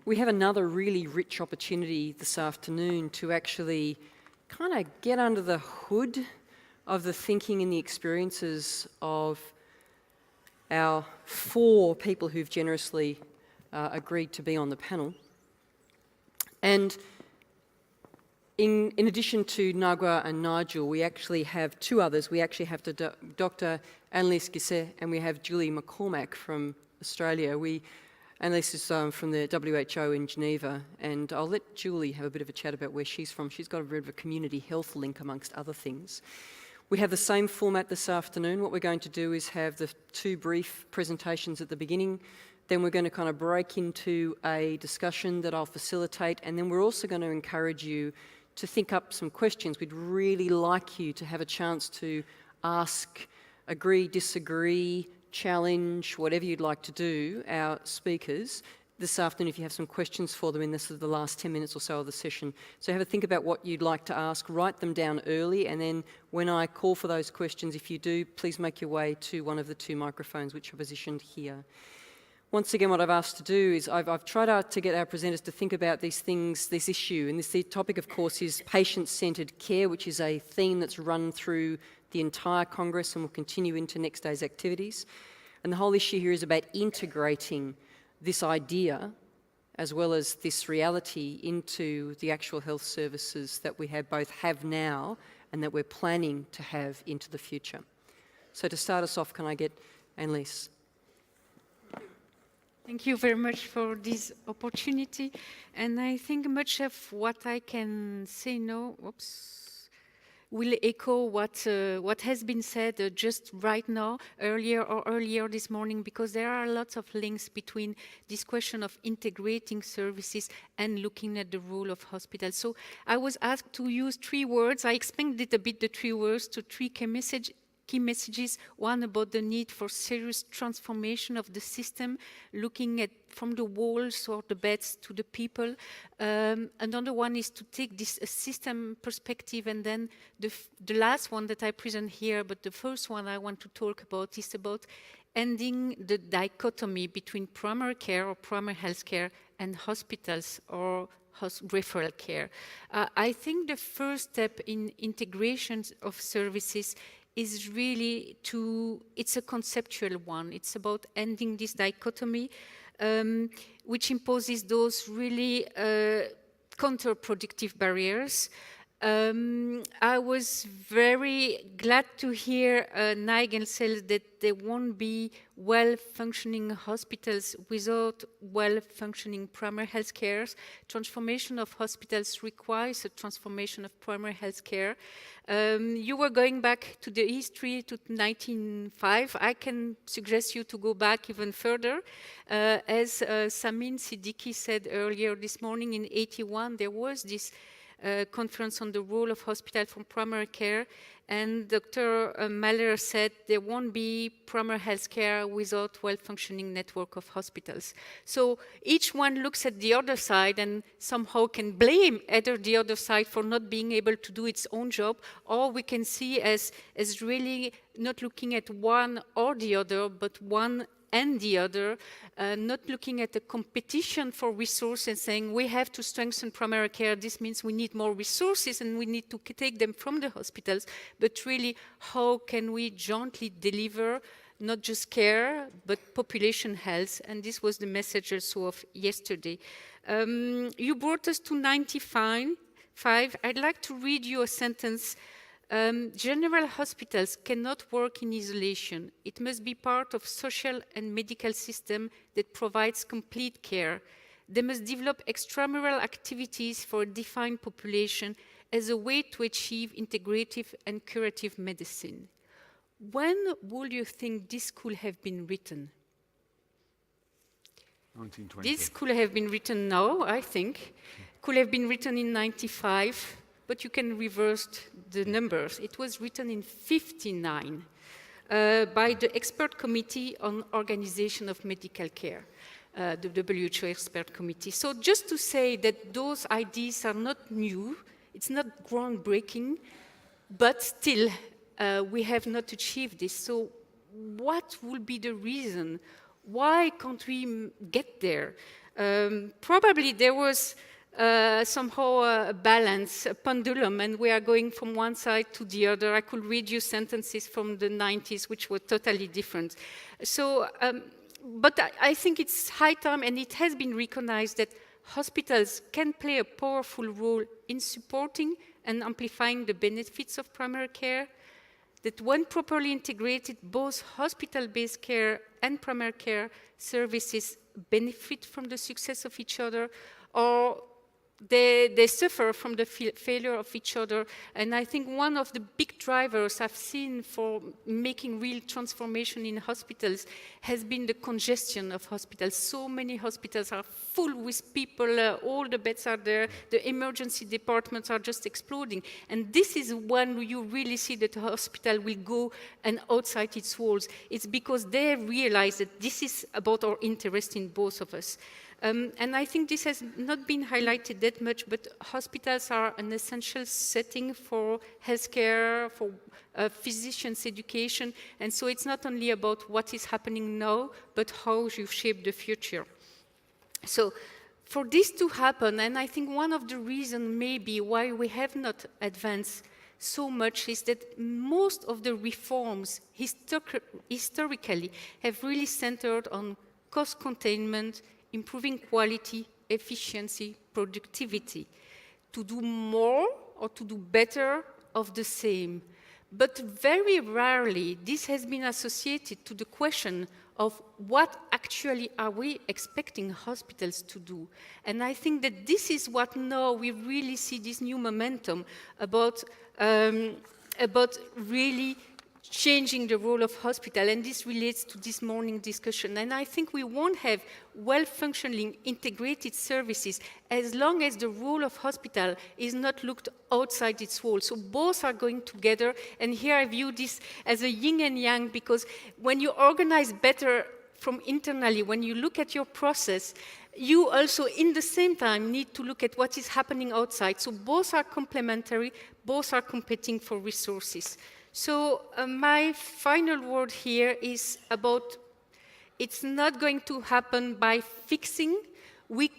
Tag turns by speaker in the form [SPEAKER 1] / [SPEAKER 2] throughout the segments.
[SPEAKER 1] we have another really rich opportunity this afternoon to actually kind of get under the hood of the thinking and the experiences of our 4 people who've generously agreed to be on the panel. And in addition to Nagwa and Nigel, we actually have 2 others. We actually have Dr. Ann-Lise Guisset and we have Julie McCormack from Australia. Ann-Lise is from the WHO in Geneva, and I'll let Julie have a bit of a chat about where she's from. She's got a bit of a community health link amongst other things. We have the same format this afternoon. What we're going to do is have the 2 brief presentations at the beginning, then we're going to kind of break into a discussion that I'll facilitate, and then we're also going to encourage you to think up some questions. We'd really like you to have a chance to ask, agree, disagree, challenge, whatever you'd like to do, our speakers this afternoon if you have some questions for them in this is the last 10 minutes or so of the session. So have a think about what you'd like to ask, write them down early, and then when I call for those questions, if you do, please make your way to one of the 2 microphones which are positioned here. Once again, what I've asked to do is I've tried to get our presenters to think about these things, this issue, and the topic, of course, is patient-centred care, which is a theme that's run through the entire Congress and will continue into next day's activities. And the whole issue here is about integrating this idea as well as this reality into the actual health services that we both have now and that we're planning to have into the future. So to start us off, can I get Ann-Lise?
[SPEAKER 2] Thank you very much for this opportunity. And I think much of what I can say now, will echo what has been said just right now, earlier this morning, because there are lots of links between this question of integrating services and looking at the role of hospitals. So I was asked to use 3 words. I expanded a bit the 3 words to 3 key messages. One about the need for serious transformation of the system, looking at from the walls or the beds to the people. Another one is to take this system perspective, and then the last one that I present here, but the first one I want to talk about is about ending the dichotomy between primary care or primary health care and hospitals or referral care. I think the first step in integration of services is really it's a conceptual one. It's about ending this dichotomy, which imposes those really counterproductive barriers. I was very glad to hear Nigel say that there won't be well-functioning hospitals without well-functioning primary health care. Transformation of hospitals requires a transformation of primary health care. You were going back to the history to 1905. I can suggest you to go back even further. As Samin Siddiqui said earlier this morning, in 1981, there was this conference on the role of hospital for primary care, and Dr. Mahler said there won't be primary health care without well-functioning network of hospitals. So each one looks at the other side and somehow can blame either the other side for not being able to do its own job, or we can see as really not looking at one or the other, but one and the other, not looking at the competition for resources, saying we have to strengthen primary care, this means we need more resources and we need to take them from the hospitals, but really how can we jointly deliver not just care, but population health, and this was the message also of yesterday. You brought us to 95. I'd like to read you a sentence. General hospitals cannot work in isolation. It must be part of social and medical system that provides complete care. They must develop extramural activities for a defined population as a way to achieve integrative and curative medicine. When would you think this could have been written?
[SPEAKER 3] 1920.
[SPEAKER 2] This could have been written now, I think. Could have been written in 95. But you can reverse the numbers. It was written in 1959 by the Expert Committee on Organization of Medical Care, the WHO Expert Committee. So just to say that those ideas are not new, it's not groundbreaking, but still we have not achieved this. So what will be the reason? Why can't we get there? probably there was somehow a balance, a pendulum, and we are going from one side to the other. I could read you sentences from the 90s, which were totally different. So, but I think it's high time, and it has been recognized that hospitals can play a powerful role in supporting and amplifying the benefits of primary care, that when properly integrated, both hospital-based care and primary care services benefit from the success of each other, or they suffer from the failure of each other. And I think one of the big drivers I've seen for making real transformation in hospitals has been the congestion of hospitals. So many hospitals are full with people, all the beds are there, the emergency departments are just exploding. And this is when you really see that the hospital will go and outside its walls. It's because they realize that this is about our interest in both of us. And I think this has not been highlighted that much, but hospitals are an essential setting for healthcare, for physicians' education, and so it's not only about what is happening now, but how you shape the future. So for this to happen, and I think one of the reasons maybe why we have not advanced so much is that most of the reforms historically have really centered on cost containment, improving quality, efficiency, productivity, to do more or to do better of the same. But very rarely this has been associated to the question of what actually are we expecting hospitals to do. And I think that this is what now we really see this new momentum about really changing the role of hospital, and this relates to this morning discussion. And I think we won't have well-functioning integrated services as long as the role of hospital is not looked outside its walls. So both are going together, and here I view this as a yin and yang, because when you organize better from internally, when you look at your process, you also, in the same time, need to look at what is happening outside. So both are complementary, both are competing for resources. So my final word here is about, it's not going to happen by fixing. We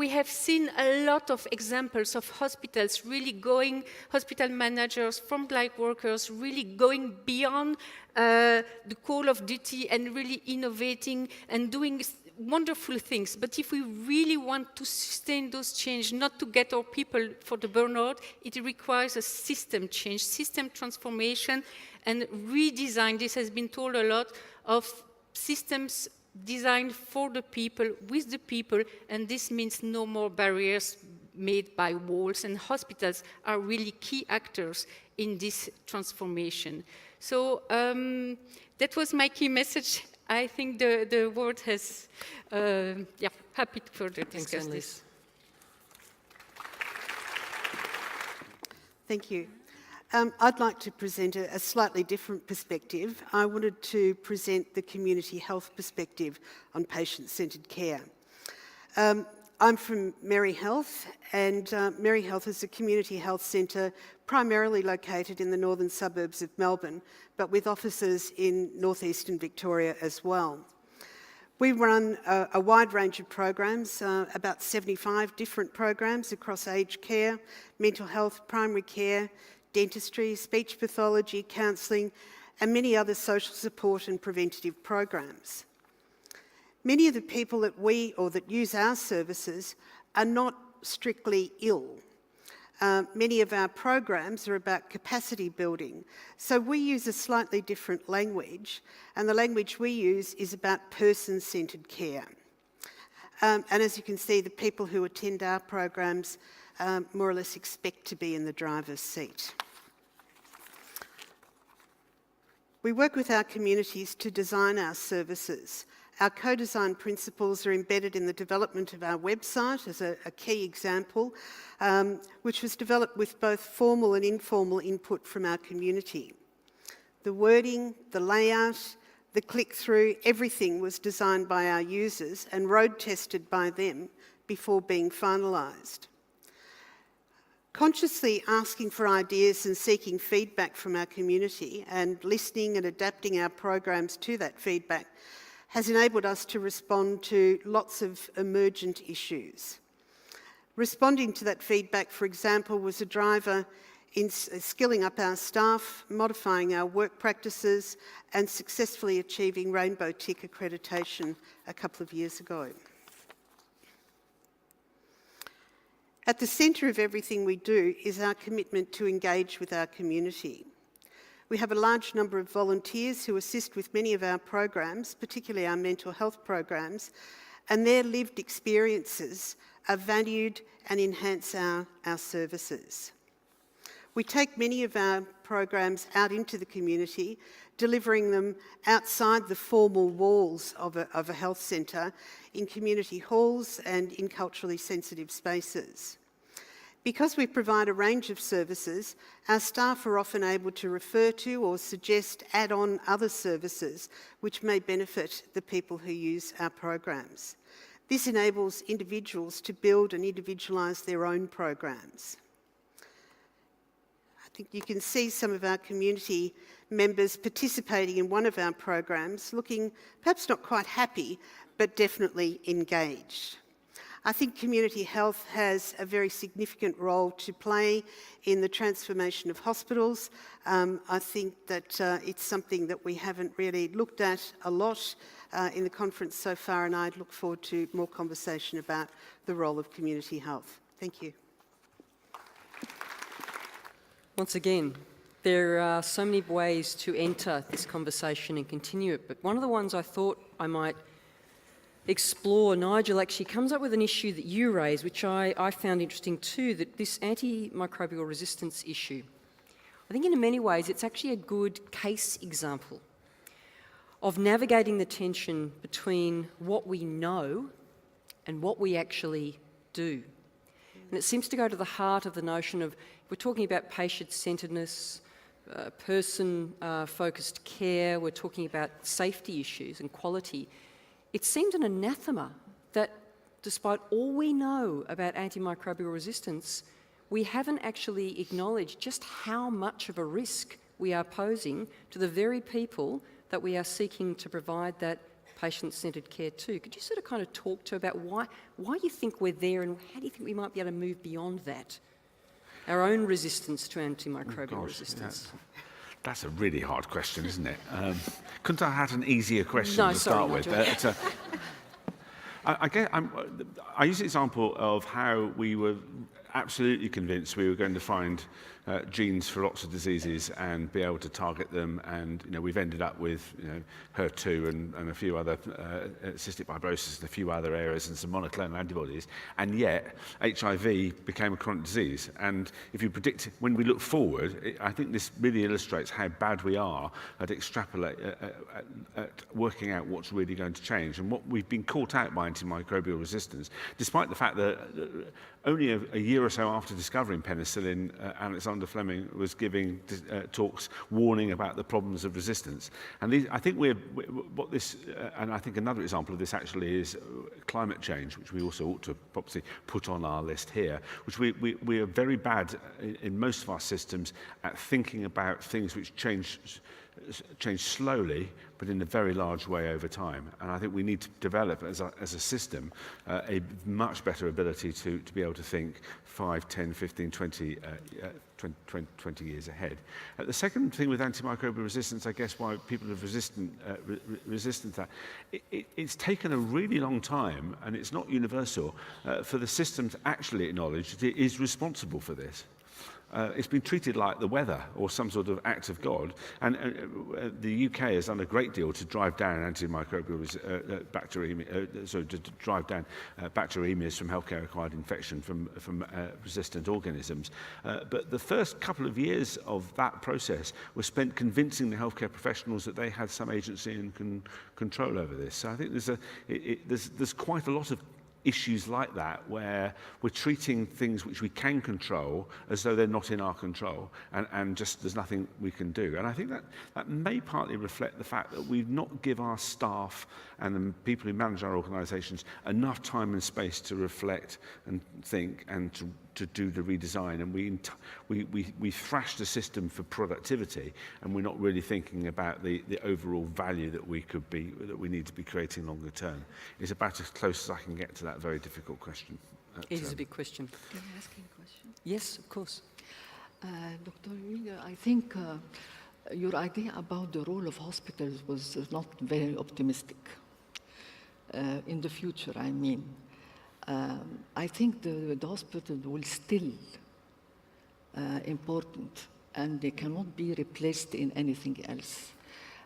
[SPEAKER 2] have seen a lot of examples of hospitals really going, hospital managers, frontline workers, really going beyond the call of duty and really innovating and doing wonderful things. But if we really want to sustain those changes, not to get our people for the burnout, it requires a system change, system transformation, and redesign. This has been told a lot of systems designed for the people, with the people, and this means no more barriers made by walls, and hospitals are really key actors in this transformation. So that was my key message. I think the word has, happy to further discuss this.
[SPEAKER 3] Thank you. I'd like to present a slightly different perspective. I wanted to present the community health perspective on patient-centred care. I'm from Merri Health, and Merri Health is a community health centre primarily located in the northern suburbs of Melbourne, but with offices in northeastern Victoria as well. We run a wide range of programs, about 75 different programs across aged care, mental health, primary care, dentistry, speech pathology, counselling, and many other social support and preventative programs. Many of the people that use our services are not strictly ill. Many of our programs are about capacity building. So we use a slightly different language, and the language we use is about person-centred care. And as you can see, the people who attend our programs more or less expect to be in the driver's seat. We work with our communities to design our services. Our co-design principles are embedded in the development of our website as a key example, which was developed with both formal and informal input from our community. The wording, the layout, the click-through, everything was designed by our users and road-tested by them before being finalised. Consciously asking for ideas and seeking feedback from our community and listening and adapting our programs to that feedback has enabled us to respond to lots of emergent issues. Responding to that feedback, for example, was a driver in skilling up our staff, modifying our work practices, and successfully achieving Rainbow Tick accreditation a couple of years ago. At the centre of everything we do is our commitment to engage with our community. We have a large number of volunteers who assist with many of our programs, particularly our mental health programs, and their lived experiences are valued and enhance our services. We take many of our programs out into the community, delivering them outside the formal walls of a health centre, in community halls and in culturally sensitive spaces. Because we provide a range of services, our staff are often able to refer to or suggest add-on other services which may benefit the people who use our programs. This enables individuals to build and individualise their own programs. I think you can see some of our community members participating in one of our programs, looking perhaps not quite happy, but definitely engaged. I think community health has a very significant role to play in the transformation of hospitals. I think that it's something that we haven't really looked at a lot in the conference so far, and I look forward to more conversation about the role of community health. Thank you.
[SPEAKER 1] Once again, there are so many ways to enter this conversation and continue it, but one of the ones I thought I might explore, Nigel, actually comes up with an issue that you raised, which I found interesting too, that this antimicrobial resistance issue. I think in many ways it's actually a good case example of navigating the tension between what we know and what we actually do. And it seems to go to the heart of the notion of, we're talking about patient-centredness, person-focused care, we're talking about safety issues and quality. It seemed an anathema that despite all we know about antimicrobial resistance, we haven't actually acknowledged just how much of a risk we are posing to the very people that we are seeking to provide that patient-centred care to. Could you sort of kind of talk to about why you think we're there and how do you think we might be able to move beyond that? Our own resistance to antimicrobial resistance.
[SPEAKER 4] That's a really hard question, isn't it? Couldn't I have had an easier question
[SPEAKER 1] No,
[SPEAKER 4] to
[SPEAKER 1] sorry,
[SPEAKER 4] start with? I use the example of how we were absolutely convinced we were going to find genes for lots of diseases and be able to target them, and we've ended up with HER2 and a few other cystic fibrosis and a few other areas and some monoclonal antibodies, and yet HIV became a chronic disease. And if you predict when we look forward, I think this really illustrates how bad we are at at working out what's really going to change, and what we've been caught out by antimicrobial resistance, despite the fact that only a year or so after discovering penicillin, Alexander Fleming was giving talks warning about the problems of resistance. And I think and I think another example of this actually is climate change, which we also ought to probably put on our list here, which we are very bad in most of our systems at thinking about things which change slowly, but in a very large way over time. And I think we need to develop as a system a much better ability to be able to think 5, 10, 15, 20 years ahead. The second thing with antimicrobial resistance, I guess why people are resistant to that, it's taken a really long time, and it's not universal, for the system to actually acknowledge that it is responsible for this. It's been treated like the weather or some sort of act of God, and the UK has done a great deal to drive down antimicrobial bacteremia, to drive down bacteremias from healthcare-acquired infection from resistant organisms. But the first couple of years of that process was spent convincing the healthcare professionals that they had some agency and control over this. So I think there's quite a lot of issues like that where we're treating things which we can control as though they're not in our control, and just there's nothing we can do. And I think that may partly reflect the fact that we've not given our staff and the people who manage our organisations enough time and space to reflect and think and to do the redesign, and we thrash the system for productivity, and we're not really thinking about the overall value that we need to be creating longer term. It's about as close as I can get to that very difficult question.
[SPEAKER 1] It is a big question.
[SPEAKER 5] Can I ask you a question?
[SPEAKER 1] Yes, of course.
[SPEAKER 5] Dr. Winger, I think your idea about the role of hospitals was not very optimistic. In the future, I mean. I think the hospital will still important, and they cannot be replaced in anything else.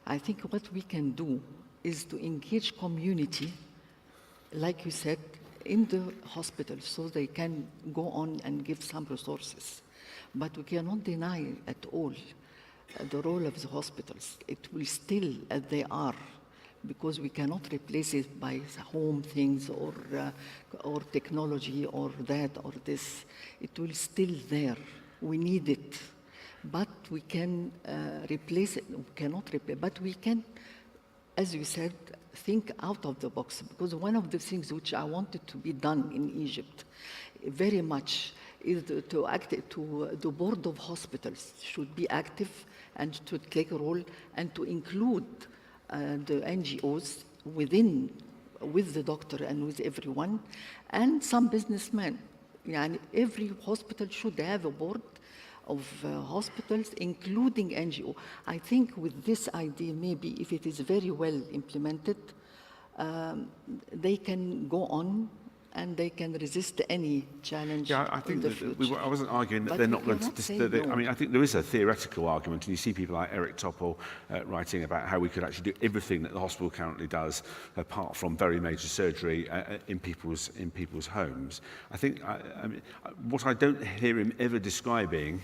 [SPEAKER 5] I think what we can do is to engage community, like you said, in the hospital, so they can go on and give some resources. But we cannot deny at all the role of the hospitals. It will still, as they are, because we cannot replace it by home things or technology or that or this. It will still there. We need it. But we can replace it. We cannot replace, but we can, as you said, think out of the box. Because one of the things which I wanted to be done in Egypt very much is the board of hospitals should be active and to take a role and to include the NGOs with the doctor and with everyone, and some businessmen. And every hospital should have a board of hospitals, including NGO. I think with this idea, maybe if it is very well implemented, they can go on and they can resist any challenge.
[SPEAKER 4] Yeah, I think
[SPEAKER 5] in the future.
[SPEAKER 4] I wasn't arguing that
[SPEAKER 5] But
[SPEAKER 4] they're
[SPEAKER 5] we
[SPEAKER 4] not going to.
[SPEAKER 5] cannot say no.
[SPEAKER 4] I mean, I think there is a theoretical argument, and you see people like Eric Topol writing about how we could actually do everything that the hospital currently does, apart from very major surgery in people's homes. I think I mean, what I don't hear him ever describing,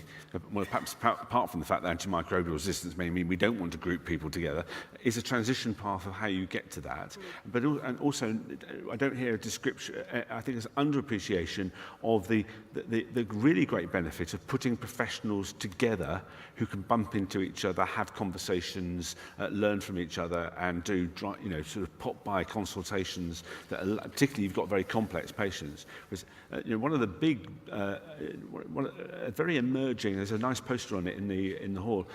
[SPEAKER 4] well, perhaps apart from the fact that antimicrobial resistance may mean we don't want to group people together, is a transition path of how you get to that. But and also, I don't hear a description. I think it's underappreciation of the really great benefit of putting professionals together who can bump into each other, have conversations, learn from each other, and do, you know, sort of pop-by consultations that are, particularly you've got very complex patients. You know, one of the big, very emerging, there's a nice poster on it in the hall,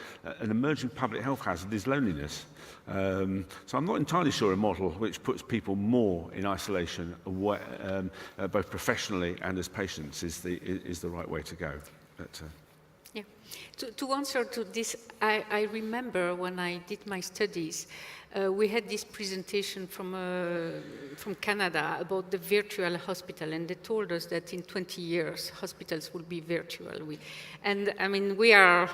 [SPEAKER 4] an emerging public health hazard is loneliness. So I'm not entirely sure a model which puts people more in isolation, both professionally and as patients, is the right way to go. But,
[SPEAKER 2] yeah. To answer to this, I remember when I did my studies, we had this presentation from Canada about the virtual hospital, and they told us that in 20 years hospitals will be virtual. And I mean, we are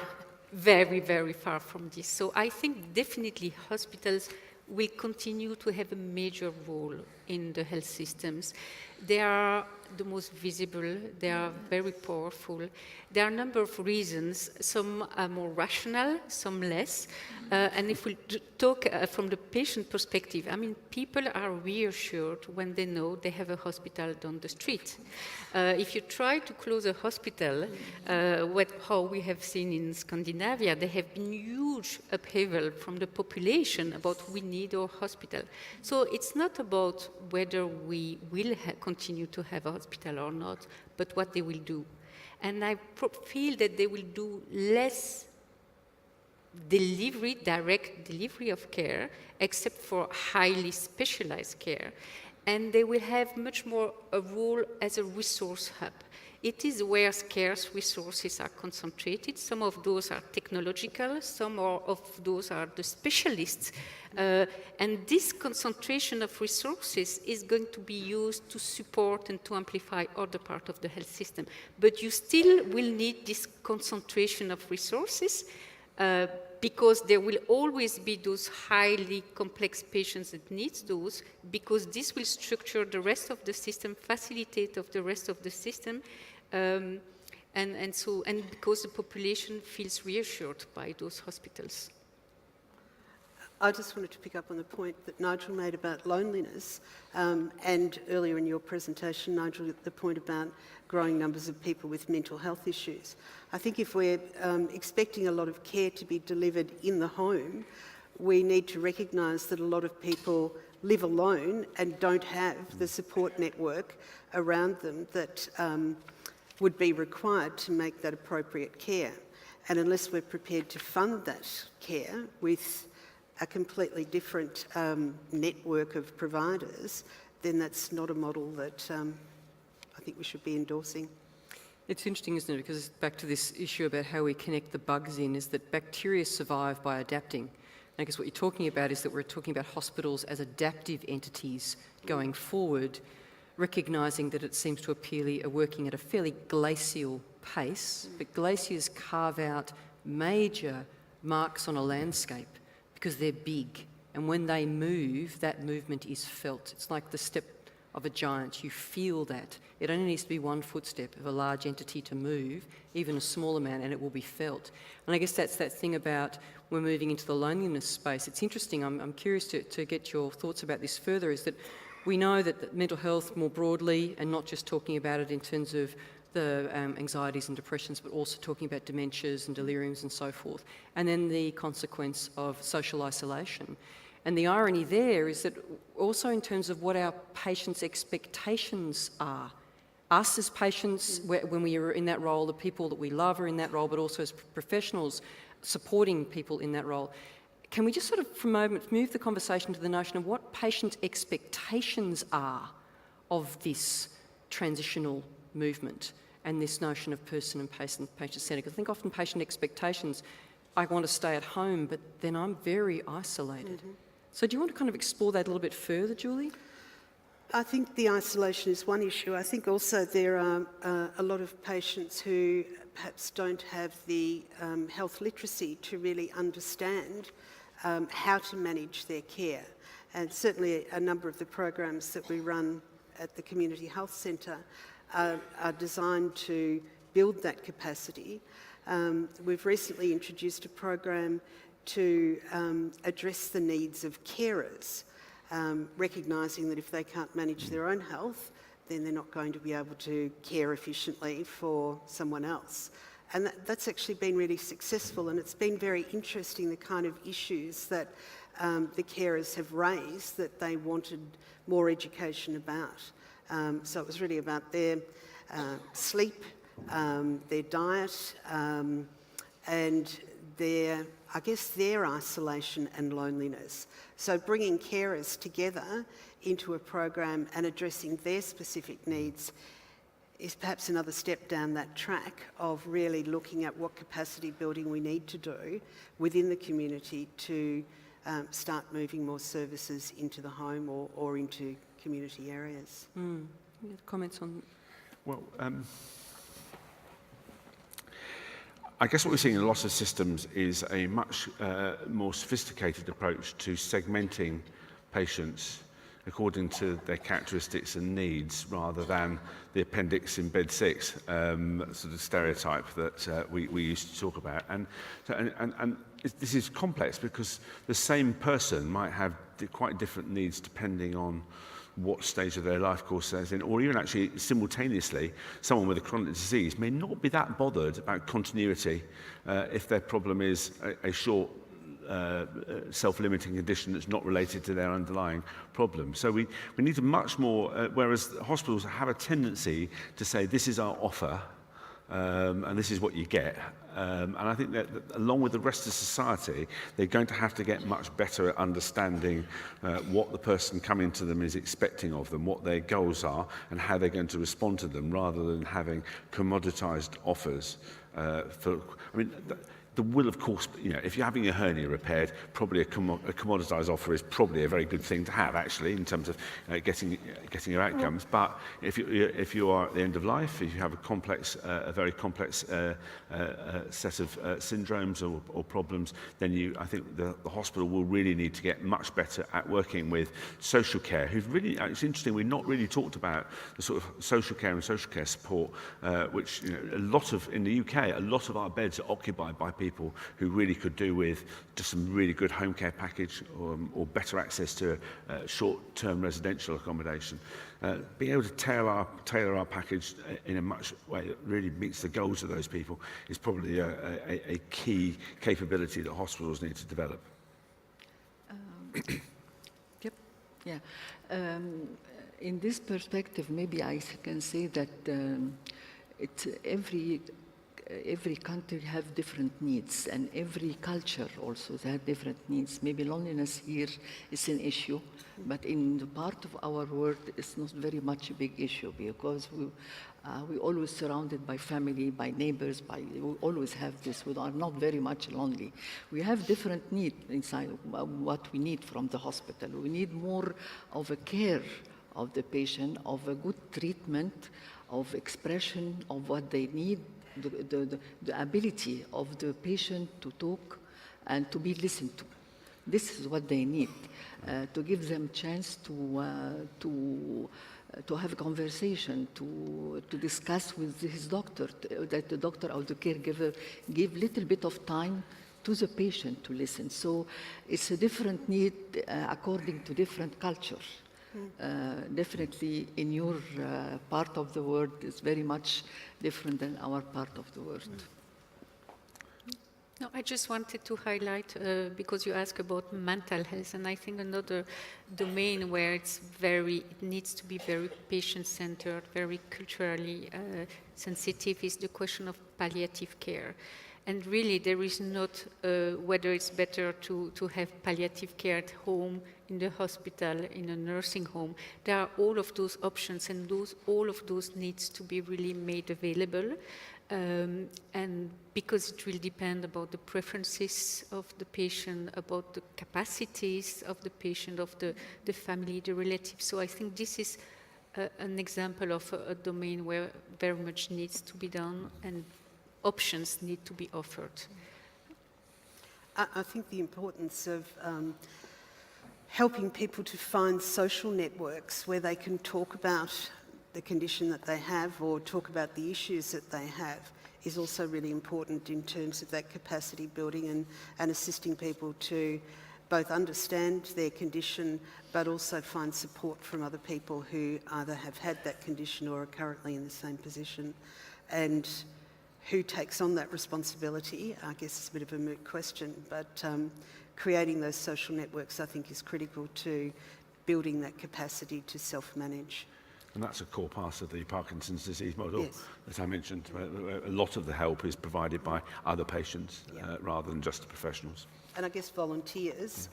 [SPEAKER 2] very, very far from this. So I think definitely hospitals will continue to have a major role in the health systems. They are the most visible, they are very powerful. There are a number of reasons. Some are more rational, some less. And if we talk from the patient perspective, I mean, people are reassured when they know they have a hospital down the street. If you try to close a hospital, how we have seen in Scandinavia, there have been huge upheaval from the population about we need our hospital. So it's not about whether we will continue to have a hospital or not, but what they will do. And I feel that they will do less direct delivery of care, except for highly specialized care. And they will have much more a role as a resource hub. It is where scarce resources are concentrated. Some of those are technological, some of those are the specialists. And this concentration of resources is going to be used to support and to amplify other parts of the health system. But you still will need this concentration of resources because there will always be those highly complex patients that need those, because this will structure the rest of the system, facilitate of the rest of the system, and because the population feels reassured by those hospitals.
[SPEAKER 3] I just wanted to pick up on the point that Nigel made about loneliness, and earlier in your presentation, Nigel, the point about growing numbers of people with mental health issues. I think if we're expecting a lot of care to be delivered in the home, we need to recognise that a lot of people live alone and don't have the support network around them that would be required to make that appropriate care. And unless we're prepared to fund that care with a completely different network of providers, then that's not a model that I think we should be endorsing.
[SPEAKER 1] It's interesting, isn't it? Because back to this issue about how we connect the bugs in, is that bacteria survive by adapting. And I guess what you're talking about is that we're talking about hospitals as adaptive entities going forward, recognising that it seems to appear are working at a fairly glacial pace, but glaciers carve out major marks on a landscape because they're big. And when they move, that movement is felt. It's like the step of a giant. You feel that. It only needs to be one footstep of a large entity to move, even a small amount, and it will be felt. And I guess that's that thing about we're moving into the loneliness space. It's interesting. I'm curious to get your thoughts about this further, is that we know that mental health more broadly, and not just talking about it in terms of the anxieties and depressions, but also talking about dementias and deliriums and so forth, and then the consequence of social isolation. And the irony there is that also in terms of what our patients' expectations are, us as patients, when we are in that role, the people that we love are in that role, but also as professionals supporting people in that role. Can we just sort of, for a moment, move the conversation to the notion of what patients' expectations are of this transitional movement and this notion of person and patient-centred? I think often patient expectations, I want to stay at home, but then I'm very isolated. Mm-hmm. So do you want to kind of explore that a little bit further, Julie?
[SPEAKER 3] I think the isolation is one issue. I think also there are a lot of patients who perhaps don't have the health literacy to really understand how to manage their care. And certainly a number of the programs that we run at the Community Health Centre are designed to build that capacity. We've recently introduced a program to address the needs of carers, recognising that if they can't manage their own health, then they're not going to be able to care efficiently for someone else. And that's actually been really successful, and it's been very interesting, the kind of issues that the carers have raised that they wanted more education about. So it was really about their sleep, their diet, and their isolation and loneliness. So bringing carers together into a program and addressing their specific needs is perhaps another step down that track of really looking at what capacity building we need to do within the community to start moving more services into the home or into community areas.
[SPEAKER 1] Comments on?
[SPEAKER 4] Well, I guess what we're seeing in lots of systems is a much more sophisticated approach to segmenting patients according to their characteristics and needs, rather than the appendix in bed 6 sort of stereotype that we used to talk about. And this is complex because the same person might have quite different needs depending on what stage of their life course they're in, or even actually simultaneously, someone with a chronic disease may not be that bothered about continuity if their problem is a short self-limiting condition that's not related to their underlying problem. So we need to much more, whereas hospitals have a tendency to say, this is our offer, and this is what you get. And I think that along with the rest of society, they're going to have to get much better at understanding what the person coming to them is expecting of them, what their goals are, and how they're going to respond to them, rather than having commoditized offers. The will, of course, if you're having your hernia repaired, probably a commoditized offer is probably a very good thing to have, actually, in terms of getting your outcomes. But if you are at the end of life, if you have a very complex set of syndromes or problems, then I think the hospital will really need to get much better at working with social care. It's interesting, we've not really talked about the sort of social care and social care support, which in the UK, a lot of our beds are occupied by people who really could do with just some really good home care package or better access to short-term residential accommodation. Being able to tailor our package in a much way that really meets the goals of those people is probably a key capability that hospitals need to develop.
[SPEAKER 1] Yep.
[SPEAKER 5] Yeah. In this perspective, maybe I can say that every country have different needs, and every culture also have different needs. Maybe loneliness here is an issue, but in the part of our world, it's not very much a big issue because we always surrounded by family, by neighbors, we always have this. We are not very much lonely. We have different needs inside what we need from the hospital. We need more of a care of the patient, of a good treatment, of expression of what they need, the ability of the patient to talk and to be listened to. This is what they need, to give them chance to have a conversation, to discuss with his doctor, that the doctor or the caregiver give little bit of time to the patient to listen. So it's a different need according to different culture. Definitely in your part of the world is very much different than our part of the world.
[SPEAKER 2] No, I just wanted to highlight, because you asked about mental health, and I think another domain where it needs to be very patient-centered, very culturally sensitive is the question of palliative care. And really, there is not whether it's better to have palliative care at home, in the hospital, in a nursing home. There are all of those options, and all of those needs to be really made available. And because it will depend about the preferences of the patient, about the capacities of the patient, of the family, the relatives. So I think this is an example of a domain where very much needs to be done and options need to be offered.
[SPEAKER 3] I think the importance of helping people to find social networks where they can talk about the condition that they have or talk about the issues that they have is also really important in terms of that capacity building and assisting people to both understand their condition but also find support from other people who either have had that condition or are currently in the same position. And who takes on that responsibility, I guess it's a bit of a moot question, but creating those social networks I think is critical to building that capacity to self-manage.
[SPEAKER 4] And that's a core part of the Parkinson's disease model,
[SPEAKER 3] Yes.
[SPEAKER 4] as I mentioned, where a lot of the help is provided by other patients rather than just the professionals.
[SPEAKER 3] And I guess volunteers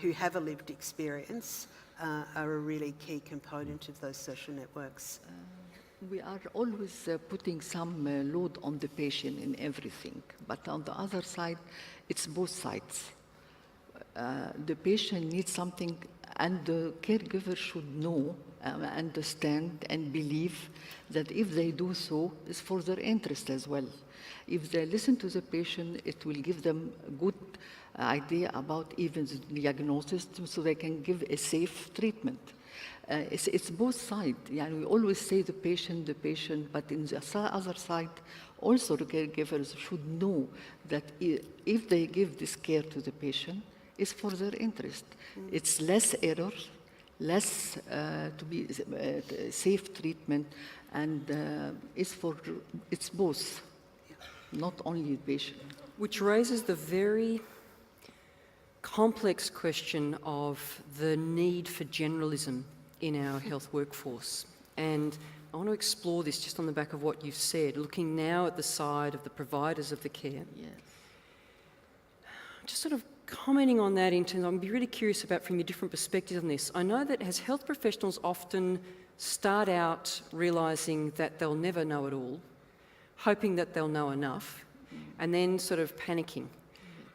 [SPEAKER 3] who have a lived experience are a really key component of those social networks.
[SPEAKER 5] We are always putting some load on the patient in everything, but on the other side, it's both sides. The patient needs something, and the caregiver should know, understand, and believe that if they do so, it's for their interest as well. If they listen to the patient, it will give them a good idea about even the diagnosis, so they can give a safe treatment. It's both sides. Yeah, we always say the patient, but in the other side, also the caregivers should know that if they give this care to the patient, it's for their interest. It's less error, less to be safe treatment, and it's both, not only the patient.
[SPEAKER 1] Which raises the very complex question of the need for generalism in our health workforce. And I want to explore this just on the back of what you've said, looking now at the side of the providers of the care.
[SPEAKER 5] Yes.
[SPEAKER 1] Just sort of commenting on that in terms, I'd be really curious about from your different perspectives on this. I know that as health professionals often start out realising that they'll never know it all, hoping that they'll know enough, and then sort of panicking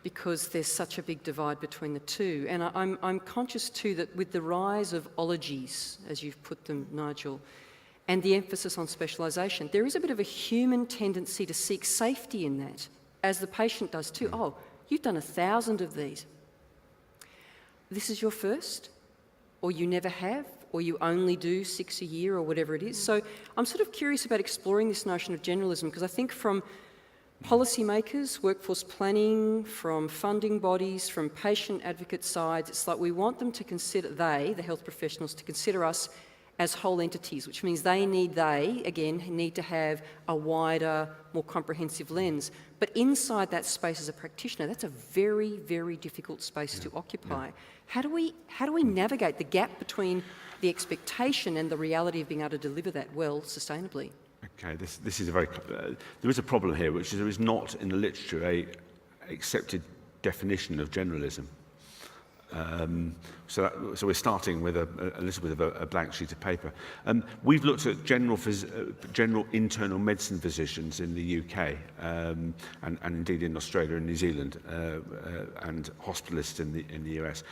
[SPEAKER 1] because there's such a big divide between the two. And I'm conscious too that with the rise of ologies, as you've put them, Nigel, and the emphasis on specialisation, there is a bit of a human tendency to seek safety in that, as the patient does too. Oh, you've done 1,000 of these. This is your first? Or you never have? Or you only do 6 a year or whatever it is? So I'm sort of curious about exploring this notion of generalism, because I think from policymakers, workforce planning, from funding bodies, from patient advocate sides, it's like we want them to consider, the health professionals, to consider us as whole entities, which means they need to have a wider, more comprehensive lens. But inside that space as a practitioner, that's a very, very difficult space to occupy. How do we navigate the gap between the expectation and the reality of being able to deliver that well, sustainably?
[SPEAKER 4] Okay, this is a very, there is a problem here, which is there is not in the literature a accepted definition of generalism. So we're starting with a little bit of a blank sheet of paper. We've looked at general internal medicine physicians in the UK and indeed in Australia and New Zealand and hospitalists in the US.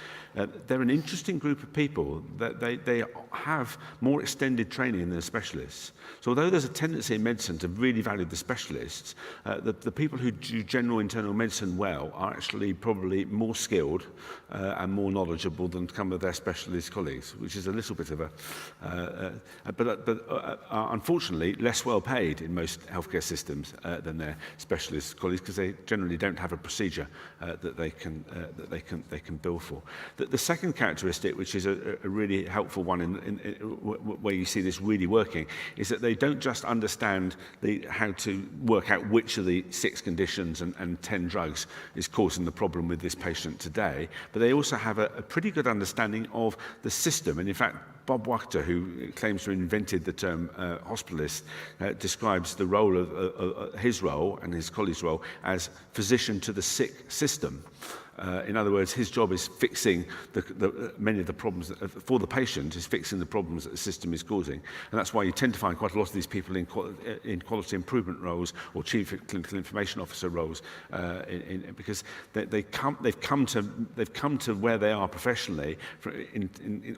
[SPEAKER 4] They're an interesting group of people. That they have more extended training than the specialists. So although there's a tendency in medicine to really value the specialists, the people who do general internal medicine well are actually probably more skilled and more knowledgeable than some of their specialist colleagues, which is a little bit of but unfortunately less well paid in most healthcare systems than their specialist colleagues, because they generally don't have a procedure that they can bill for. The second characteristic, which is a really helpful one where you see this really working, is that they don't just understand how to work out which of the 6 conditions and 10 drugs is causing the problem with this patient today, but they also have a pretty good understanding of the system. And in fact, Bob Wachter, who claims to have invented the term hospitalist, describes the role of his role and his colleagues' role as physician to the sick system. In other words, his job is fixing many of the problems for the patient, is fixing the problems that the system is causing. And that's why you tend to find quite a lot of these people in quality improvement roles or chief clinical information officer roles, because they've come to where they are professionally,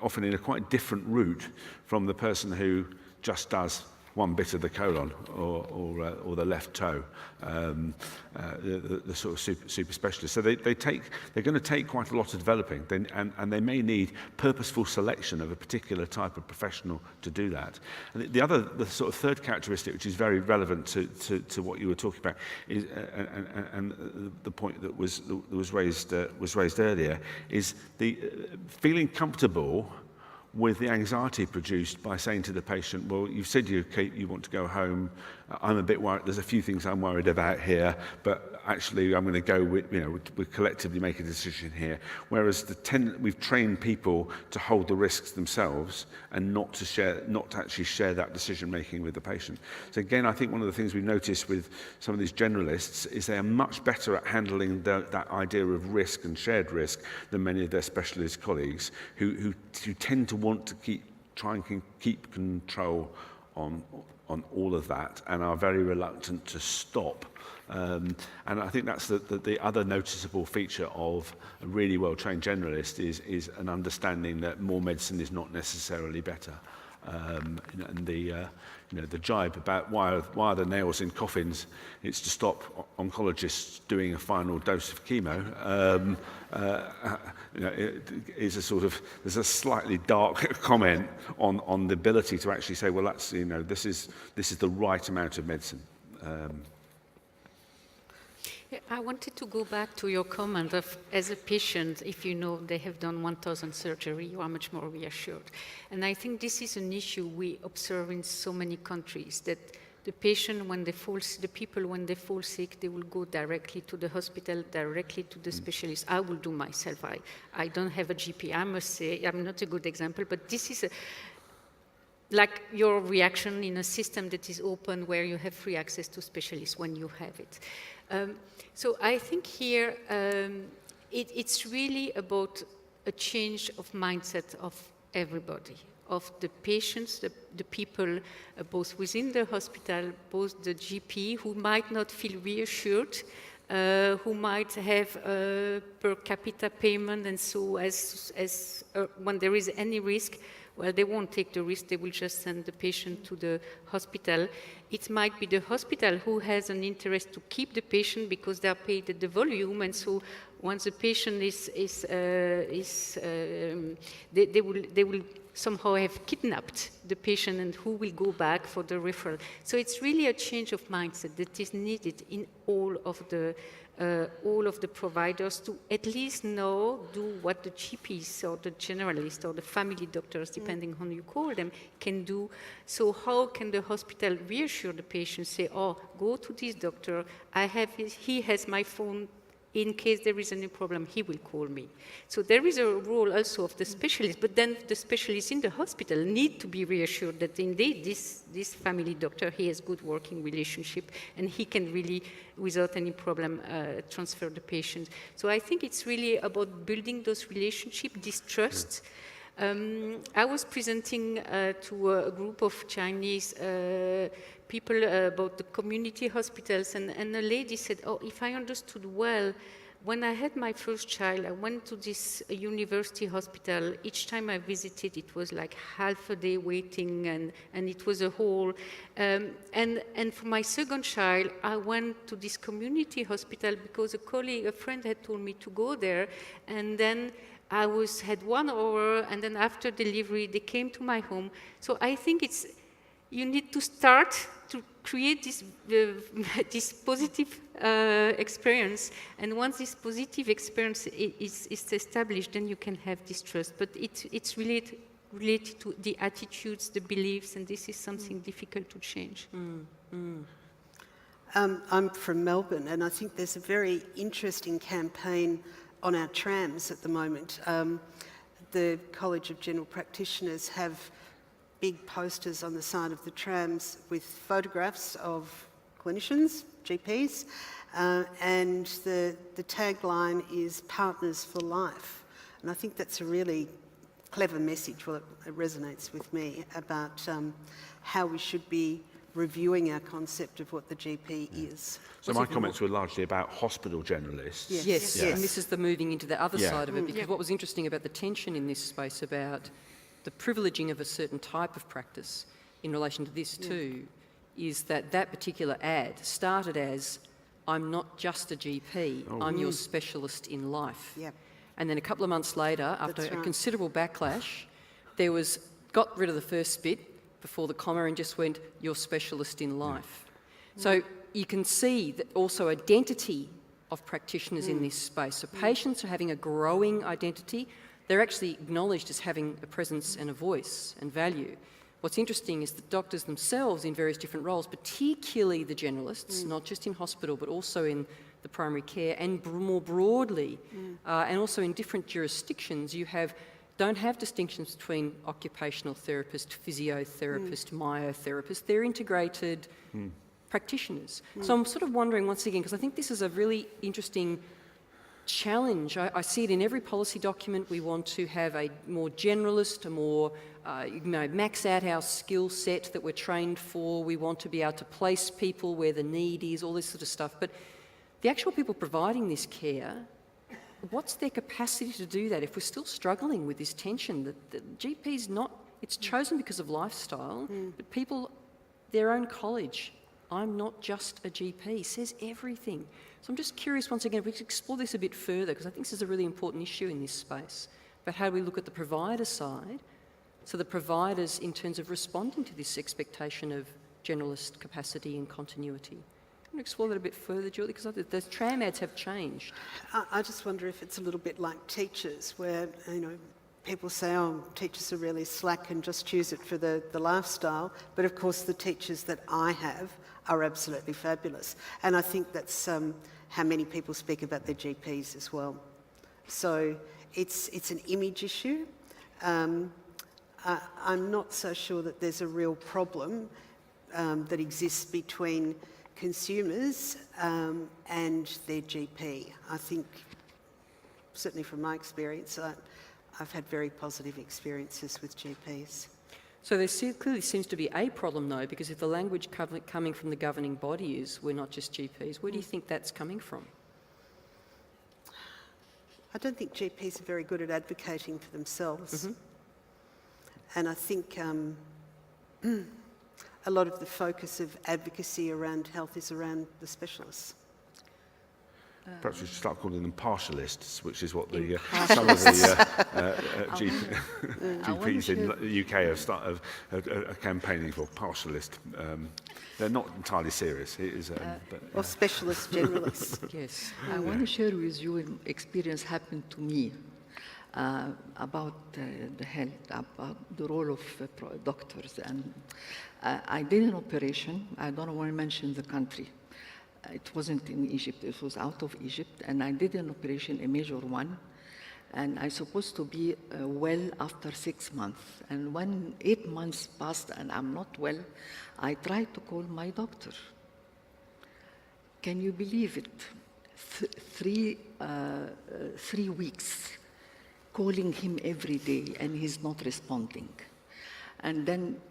[SPEAKER 4] often in a quite different route from the person who just does one bit of the colon or the left toe, the sort of super specialist. So they're going to take quite a lot of developing, and they may need purposeful selection of a particular type of professional to do that. And the sort of third characteristic, which is very relevant to what you were talking about, is and the point that was raised earlier, is the feeling comfortable with the anxiety produced by saying to the patient, well, you've said you want to go home. I'm a bit worried. There's a few things I'm worried about here, but actually I'm going to go with, we collectively make a decision here. Whereas we've trained people to hold the risks themselves and not to actually share that decision making with the patient. So again, I think one of the things we've noticed with some of these generalists is they are much better at handling that idea of risk and shared risk than many of their specialist colleagues who tend to want to try and keep control on all of that and are very reluctant to stop. And I think that's the other noticeable feature of a really well-trained generalist is an understanding that more medicine is not necessarily better. And the jibe about why are the nails in coffins, it's to stop oncologists doing a final dose of chemo. There's a slightly dark comment on the ability to actually say, well, that's this is the right amount of medicine.
[SPEAKER 2] I wanted to go back to your comment of, as a patient, if you know they have done 1,000 surgery, you are much more reassured. And I think this is an issue we observe in so many countries, that the patient, when they fall sick, they will go directly to the hospital, directly to the specialist. I will do myself. I don't have a GP. I must say, I'm not a good example, but this is like your reaction in a system that is open where you have free access to specialists when you have it. So I think here it's really about a change of mindset of everybody, of the patients, the people, both within the hospital, both the GP, who might not feel reassured, who might have per capita payment, and so when there is any risk, well, they won't take the risk, they will just send the patient to the hospital. It might be the hospital who has an interest to keep the patient because they are paid at the volume, and so once the patient they will somehow have kidnapped the patient, and who will go back for the referral. So it's really a change of mindset that is needed in all of the providers to at least do what the GPs or the generalists or the family doctors, depending on who you call them, can do. So how can the hospital reassure the patient, say, oh, go to this doctor, he has my phone in case there is any problem, he will call me. So there is a role also of the specialist, but then the specialists in the hospital need to be reassured that indeed this family doctor, he has good working relationship and he can really, without any problem, transfer the patient. So I think it's really about building those relationships, this trust. I was presenting to a group of Chinese people about the community hospitals, and a lady said, oh, if I understood well, when I had my first child, I went to this university hospital. Each time I visited, it was like half a day waiting, and it was a whole. And for my second child, I went to this community hospital because a friend had told me to go there, and then I had 1 hour, and then after delivery, they came to my home. So I think you need to start to create this positive experience. And once this positive experience is established, then you can have this trust. But it's related to the attitudes, the beliefs, and this is something difficult to change.
[SPEAKER 3] I'm from Melbourne, and I think there's a very interesting campaign on our trams at the moment. The College of General Practitioners have big posters on the side of the trams with photographs of clinicians, GPs, and the tagline is Partners for Life. And I think that's a really clever message. Well, it resonates with me about how we should be reviewing our concept of what the GP is.
[SPEAKER 4] So my comments were largely about hospital generalists.
[SPEAKER 1] Yes. And this is the moving into the other side of it, because
[SPEAKER 2] Yeah.
[SPEAKER 1] what was interesting about the tension in this space about the privileging of a certain type of practice in relation to this too, is that particular ad started as, I'm not just a GP, I'm your specialist in life.
[SPEAKER 3] Yep.
[SPEAKER 1] And then a couple of months later, after a considerable backlash, got rid of the first bit before the comma and just went, your specialist in life. So you can see that also identity of practitioners in this space. So patients are having a growing identity. They're actually acknowledged as having a presence and a voice and value. What's interesting is that doctors themselves in various different roles, particularly the generalists, not just in hospital, but also in the primary care and more broadly, and also in different jurisdictions, don't have distinctions between occupational therapist, physiotherapist, myotherapist. They're integrated practitioners. So I'm sort of wondering once again, because I think this is a really interesting challenge. I see it in every policy document. We want to have a more generalist, a more, max out our skill set that we're trained for. We want to be able to place people where the need is, all this sort of stuff. But the actual people providing this care, what's their capacity to do that if we're still struggling with this tension that the GP's not, it's chosen because of lifestyle, but people, their own college, I'm not just a GP, says everything. So I'm just curious, once again, if we could explore this a bit further, because I think this is a really important issue in this space, but how do we look at the provider side, so the providers in terms of responding to this expectation of generalist capacity and continuity. Can you explore that a bit further, Julie? Because the tram ads have changed.
[SPEAKER 3] I just wonder if it's a little bit like teachers, where, people say, oh, teachers are really slack and just choose it for the lifestyle. But of course, the teachers that I have are absolutely fabulous. And I think that's how many people speak about their GPs as well. So it's an image issue. I'm not so sure that there's a real problem that exists between consumers and their GP. I think, certainly from my experience, I've had very positive experiences with GPs.
[SPEAKER 1] So there clearly seems to be a problem, though, because if the language coming from the governing body is we're not just GPs, where do you think that's coming from?
[SPEAKER 3] I don't think GPs are very good at advocating for themselves. And I think a lot of the focus of advocacy around health is around the specialists.
[SPEAKER 4] Perhaps we should start calling them partialists, which is what some of the GPs in the UK are campaigning for, partialist. They're not entirely serious. It is,
[SPEAKER 3] Or specialist generalists.
[SPEAKER 1] Yes.
[SPEAKER 5] I want to share with you an experience happened to me about the health, about the role of doctors. And I did an operation. I don't want to mention the country. It wasn't in Egypt, it was out of Egypt, and I did an operation, a major one, and I supposed to be well after 6 months. And when 8 months passed and I'm not well, I tried to call my doctor. Can you believe it? 3 weeks calling him every day, and he's not responding. And then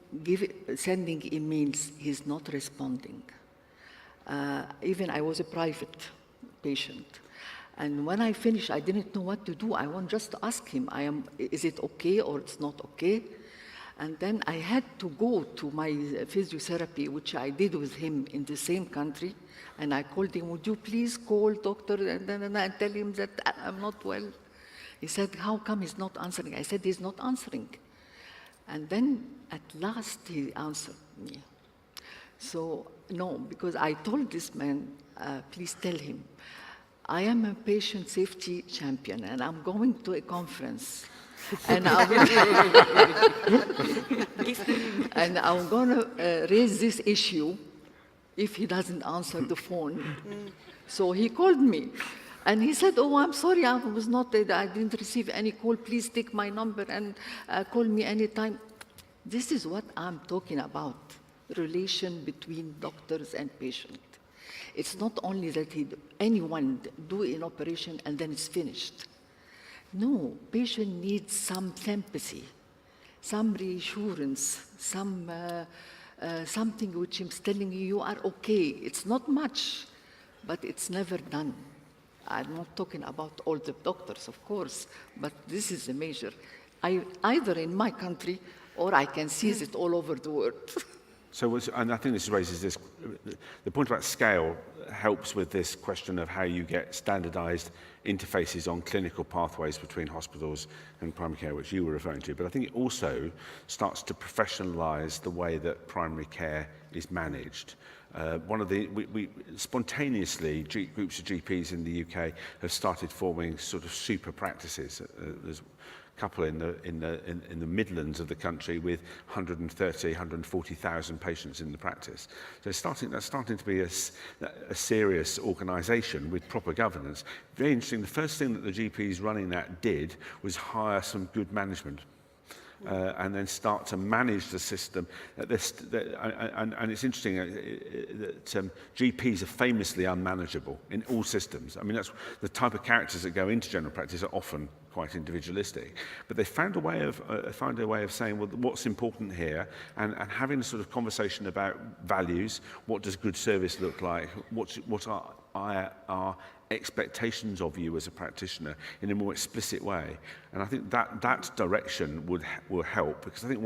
[SPEAKER 5] sending emails, he's not responding. Even I was a private patient. And when I finished, I didn't know what to do. I want just to ask him, is it okay or it's not okay? And then I had to go to my physiotherapy, which I did with him in the same country. And I called him, would you please call doctor and tell him that I'm not well? He said, how come he's not answering? I said, he's not answering. And then at last he answered me. So, no, because I told this man, please tell him, I am a patient safety champion and I'm going to a conference. And I'm going to raise this issue if he doesn't answer the phone. So he called me. And he said, oh, I'm sorry, I didn't receive any call. Please take my number and call me anytime. This is what I'm talking about, relation between doctors and patient. It's not only that anyone do an operation and then it's finished. No, patient needs some sympathy, some reassurance, something which is telling you are okay. It's not much, but it's never done. I'm not talking about all the doctors, of course, but this is a major. Either in my country or I can see it all over the world.
[SPEAKER 4] So, and I think this raises this, the point about scale helps with this question of how you get standardized interfaces on clinical pathways between hospitals and primary care, which you were referring to. But I think it also starts to professionalize the way that primary care is managed. We spontaneously, groups of GPs in the UK have started forming sort of super practices. There's a couple in the Midlands of the country with 130, 140,000 patients in the practice. So that's starting to be a serious organisation with proper governance. Very interesting. The first thing that the GPs running that did was hire some good management. And then start to manage the system. And it's interesting that GPs are famously unmanageable in all systems. I mean, that's the type of characters that go into general practice are often quite individualistic. But they found a way of saying, well, what's important here, and having a sort of conversation about values. What does good service look like? What are our expectations of you as a practitioner in a more explicit way? And I think that direction will help, because I think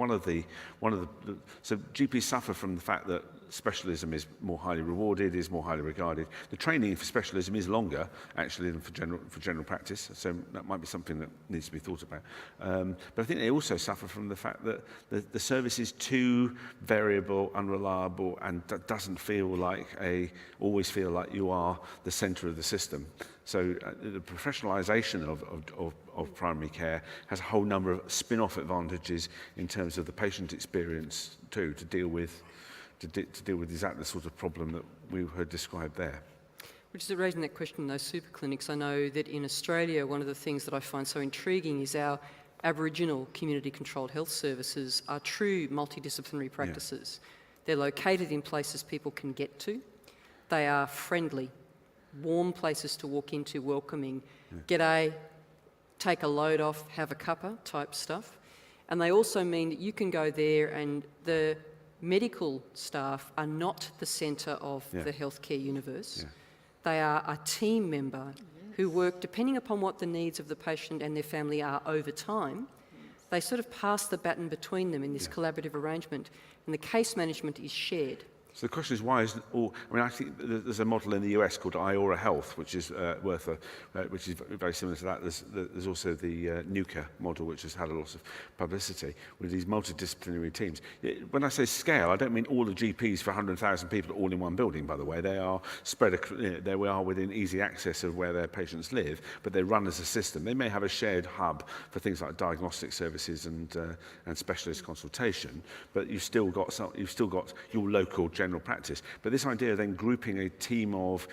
[SPEAKER 4] so GPs suffer from the fact that specialism is more highly rewarded, is more highly regarded. The training for specialism is longer, actually, than for general practice, so that might be something that needs to be thought about. But I think they also suffer from the fact that the service is too variable, unreliable, and doesn't always feel like you are the centre of the system. So the professionalisation of primary care has a whole number of spin-off advantages in terms of the patient experience too, to deal with exactly the sort of problem that we heard described there.
[SPEAKER 1] Which is raising that question, those super clinics. I know that in Australia, one of the things that I find so intriguing is our Aboriginal community-controlled health services are true multidisciplinary practices. Yeah. They're located in places people can get to. They are friendly, warm places to walk into, welcoming, g'day, take a load off, have a cuppa type stuff. And they also mean that you can go there and the medical staff are not the centre of the healthcare universe. Yeah. They are a team member who work, depending upon what the needs of the patient and their family are over time, they sort of pass the baton between them in this collaborative arrangement, and the case management is shared.
[SPEAKER 4] So the question is, why is I think there's a model in the US called Ora Health, which is which is very similar to that. There's also the NUCA model, which has had a lot of publicity with these multidisciplinary teams. When I say scale, I don't mean all the GPs for 100,000 people all in one building, by the way. They are spread, they are within easy access of where their patients live, but they run as a system. They may have a shared hub for things like diagnostic services and specialist consultation, but you've still got your local general practice. But this idea of then grouping a team of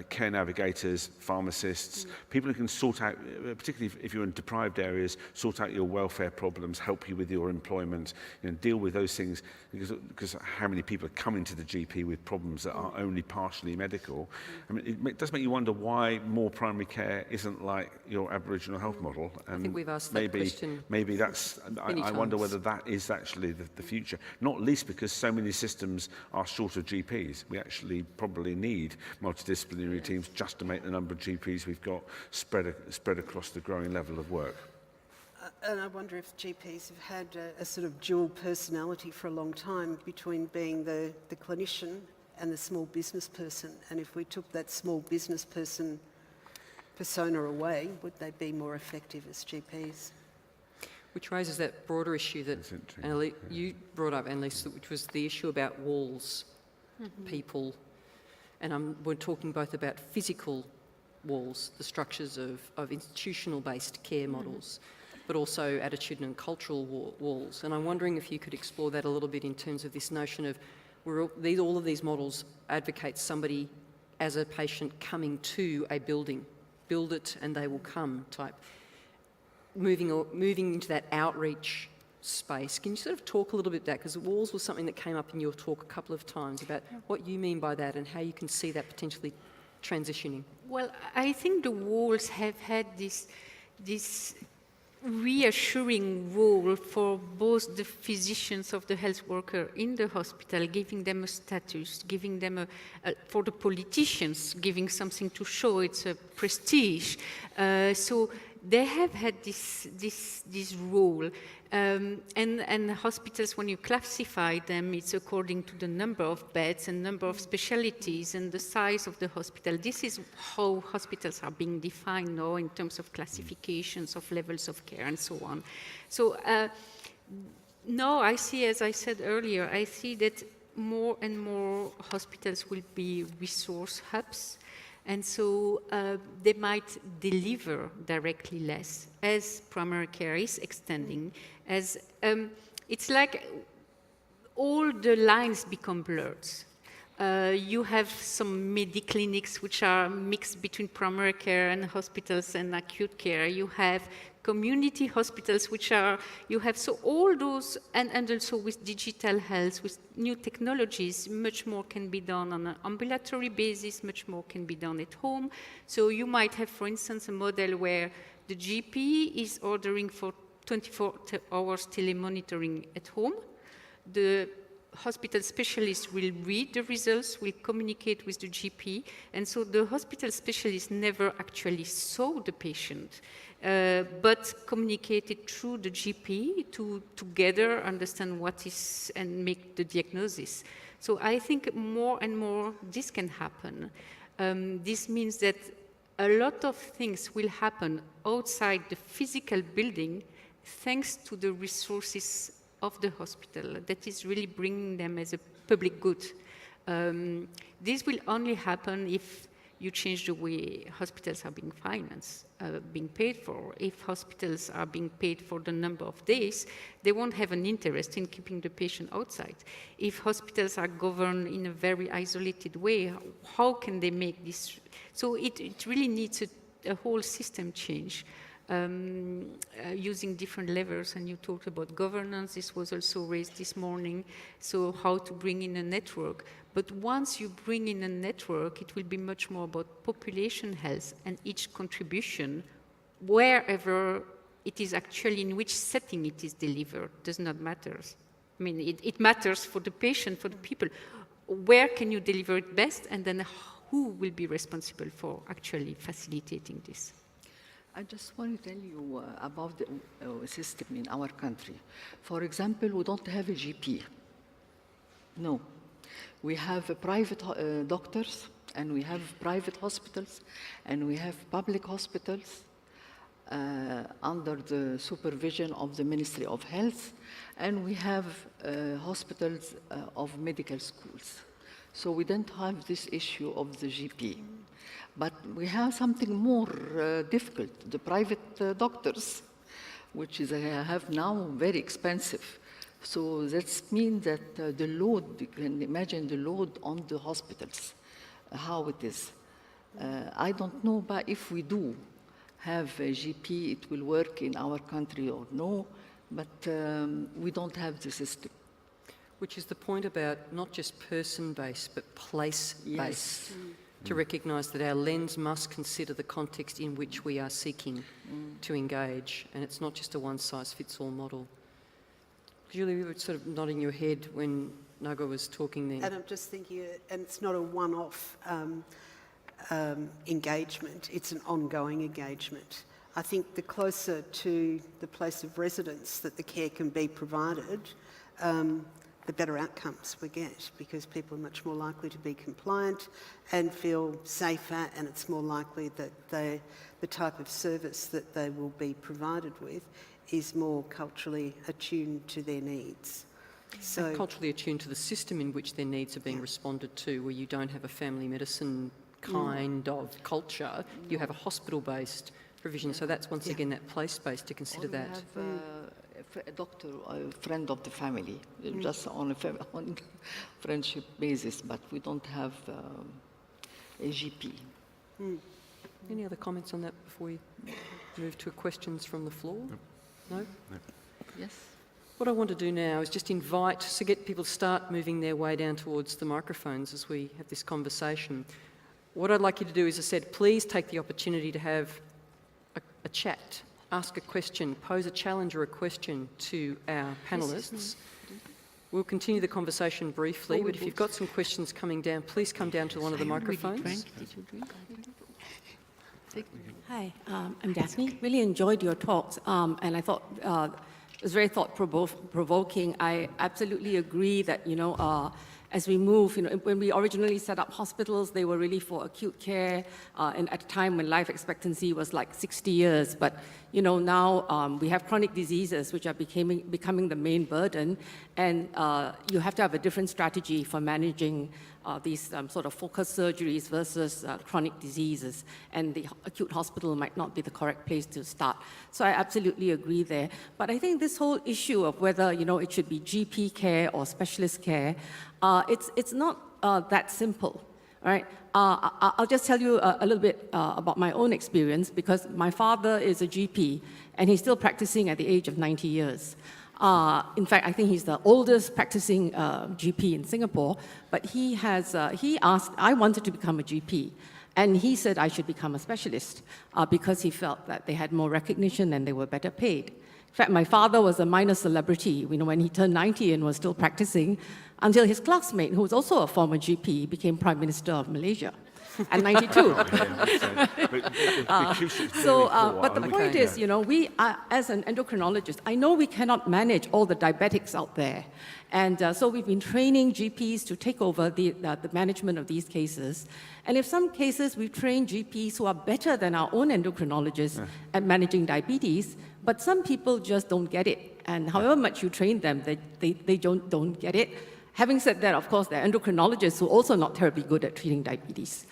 [SPEAKER 4] care navigators, pharmacists, people who can sort out, particularly if you're in deprived areas, sort out your welfare problems, help you with your employment, deal with those things, because how many people are coming to the GP with problems that are only partially medical. I mean, it does make you wonder why more primary care isn't like your Aboriginal health model. And
[SPEAKER 1] I think we've asked that question.
[SPEAKER 4] Maybe that's, I wonder whether that is actually the future, not least because so many systems are short of GPs. We actually probably need multidisciplinary teams just to make the number of GPs we've got spread across the growing level of work.
[SPEAKER 3] And I wonder if GPs have had a sort of dual personality for a long time between being the clinician and the small business person. And if we took that small business person persona away, would they be more effective as GPs?
[SPEAKER 1] Which raises that broader issue that you brought up, Ann-Lise, which was the issue about walls, people. And we're talking both about physical walls, the structures of institutional-based care models, but also attitudinal and cultural walls. And I'm wondering if you could explore that a little bit in terms of this notion of all of these models advocate somebody as a patient coming to a building, build it and they will come type. Moving into that outreach space. Can you sort of talk a little bit about that? Because the walls was something that came up in your talk a couple of times about what you mean by that and how you can see that potentially transitioning.
[SPEAKER 2] Well, I think the walls have had this reassuring role for both the physicians of the health worker in the hospital, giving them a status, giving them for the politicians, giving something to show it's a prestige. So they have had this role. And hospitals, when you classify them, it's according to the number of beds and number of specialties and the size of the hospital. This is how hospitals are being defined now in terms of classifications of levels of care and so on. So now I see, as I said earlier, I see that more and more hospitals will be resource hubs. And so they might deliver directly less as primary care is extending. As it's like all the lines become blurred. You have some medi-clinics which are mixed between primary care and hospitals and acute care. You have community hospitals which are, so all those, and also with digital health, with new technologies, much more can be done on an ambulatory basis, much more can be done at home. So you might have, for instance, a model where the GP is ordering for 24 hours telemonitoring at home. The hospital specialist will read the results, will communicate with the GP, and so the hospital specialist never actually saw the patient, but communicated through the GP to together understand what is and make the diagnosis. So I think more and more this can happen. This means that a lot of things will happen outside the physical building thanks to the resources of the hospital that is really bringing them as a public good. This will only happen if you change the way hospitals are being financed, being paid for. If hospitals are being paid for the number of days, they won't have an interest in keeping the patient outside. If hospitals are governed in a very isolated way, how can they make this? So it really needs a whole system change. Using different levers, and you talked about governance, this was also raised this morning, so how to bring in a network. But once you bring in a network, it will be much more about population health, and each contribution, wherever it is actually, in which setting it is delivered, does not matter. I mean, it matters for the patient, for the people. Where can you deliver it best, and then who will be responsible for actually facilitating this?
[SPEAKER 5] I just want to tell you about the system in our country. For example, we don't have a GP. No. We have private doctors, and we have private hospitals, and we have public hospitals under the supervision of the Ministry of Health, and we have hospitals of medical schools. So we don't have this issue of the GP. But we have something more difficult, the private doctors, which is have now very expensive So that means that the load, you can imagine the load on the hospitals, how it is. I don't know, but if we do have a GP, it will work in our country or no, but we don't have the system.
[SPEAKER 1] Which is the point about not just person-based, but place-based.
[SPEAKER 5] Yes.
[SPEAKER 1] To recognise that our lens must consider the context in which we are seeking to engage, and it's not just a one-size-fits-all model. Julie, you were sort of nodding your head when Nagwa was talking there.
[SPEAKER 3] And I'm just thinking, and it's not a one-off engagement, it's an ongoing engagement. I think the closer to the place of residence that the care can be provided, the better outcomes we get, because people are much more likely to be compliant and feel safer, and it's more likely that the type of service that they will be provided with is more culturally attuned to their needs. So,
[SPEAKER 1] and culturally attuned to the system in which their needs are being responded to, where you don't have a family medicine kind of culture, you have a hospital-based provision. So that's once again that place-based to consider
[SPEAKER 5] Or we
[SPEAKER 1] that.
[SPEAKER 5] have a doctor, a friend of the family, just on friendship basis, but we don't have a GP.
[SPEAKER 1] Any other comments on that before we move to questions from the floor? No?
[SPEAKER 5] Yes.
[SPEAKER 1] What I want to do now is just invite, so get people to start moving their way down towards the microphones as we have this conversation. What I'd like you to do is, as I said, please take the opportunity to have a chat, ask a question, pose a challenge or a question to our panellists. We'll continue the conversation briefly, but if you've got some questions coming down, please come down to one of the microphones.
[SPEAKER 6] Hi, I'm Daphne. Really enjoyed your talks, and I thought it was very thought-provoking. I absolutely agree that, as we move, when we originally set up hospitals, they were really for acute care, and at a time when life expectancy was like 60 years. But, now we have chronic diseases which are becoming the main burden, and you have to have a different strategy for managing these sort of focused surgeries versus chronic diseases, and the acute hospital might not be the correct place to start. So I absolutely agree there. But I think this whole issue of whether, it should be GP care or specialist care, it's not that simple, right? I'll just tell you a little bit about my own experience, because my father is a GP, and he's still practicing at the age of 90 years. In fact, I think he's the oldest practicing GP in Singapore, but he asked, I wanted to become a GP, and he said I should become a specialist because he felt that they had more recognition and they were better paid. In fact, my father was a minor celebrity, when he turned 90 and was still practicing, until his classmate, who was also a former GP, became Prime Minister of Malaysia at 92.
[SPEAKER 4] But
[SPEAKER 6] the point is, we are, as an endocrinologist, I know we cannot manage all the diabetics out there. And so we've been training GPs to take over the management of these cases. And in some cases, we've trained GPs who are better than our own endocrinologists at managing diabetes, but some people just don't get it. And however much you train them, they don't get it. Having said that, of course, there are endocrinologists who are also not terribly good at treating diabetes.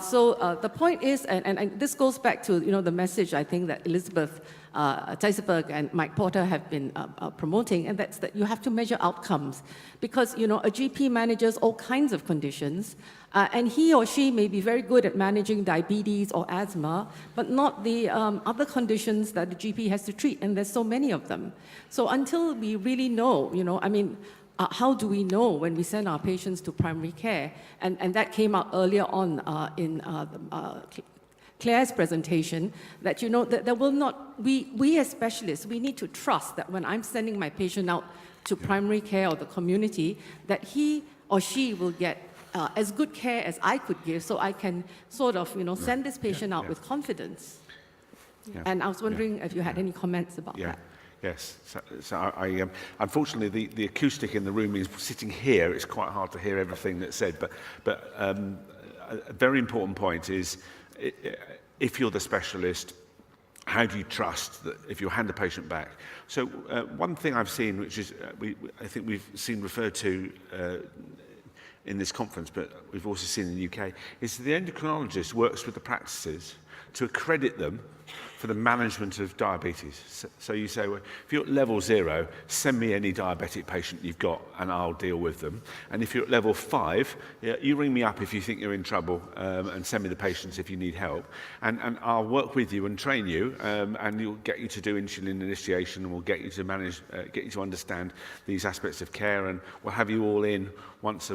[SPEAKER 6] So the point is, and this goes back to the message I think that Elizabeth Teiseberg and Mike Porter have been promoting, and that's that you have to measure outcomes, because a GP manages all kinds of conditions, and he or she may be very good at managing diabetes or asthma, but not the other conditions that the GP has to treat, and there's so many of them. So until we really know, how do we know when we send our patients to primary care? And that came out earlier on in Claire's presentation, that that there will not, we as specialists, we need to trust that when I'm sending my patient out to primary care or the community, that he or she will get as good care as I could give, so I can sort of send this patient out with confidence. And I was wondering if you had any comments about that.
[SPEAKER 4] Yes, so unfortunately the acoustic in the room is sitting here. It's quite hard to hear everything that's said, but a very important point is, if you're the specialist, how do you trust that if you hand the patient back? So one thing I've seen, which is I think we've seen referred to in this conference, but we've also seen in the UK, is the endocrinologist works with the practices to accredit them for the management of diabetes. So you say, well, if you're at level 0, send me any diabetic patient you've got and I'll deal with them. And if you're at level 5, you ring me up if you think you're in trouble and send me the patients if you need help. And I'll work with you and train you and you'll get you to do insulin initiation and we'll get you to manage, get you to understand these aspects of care, and we'll have you all in once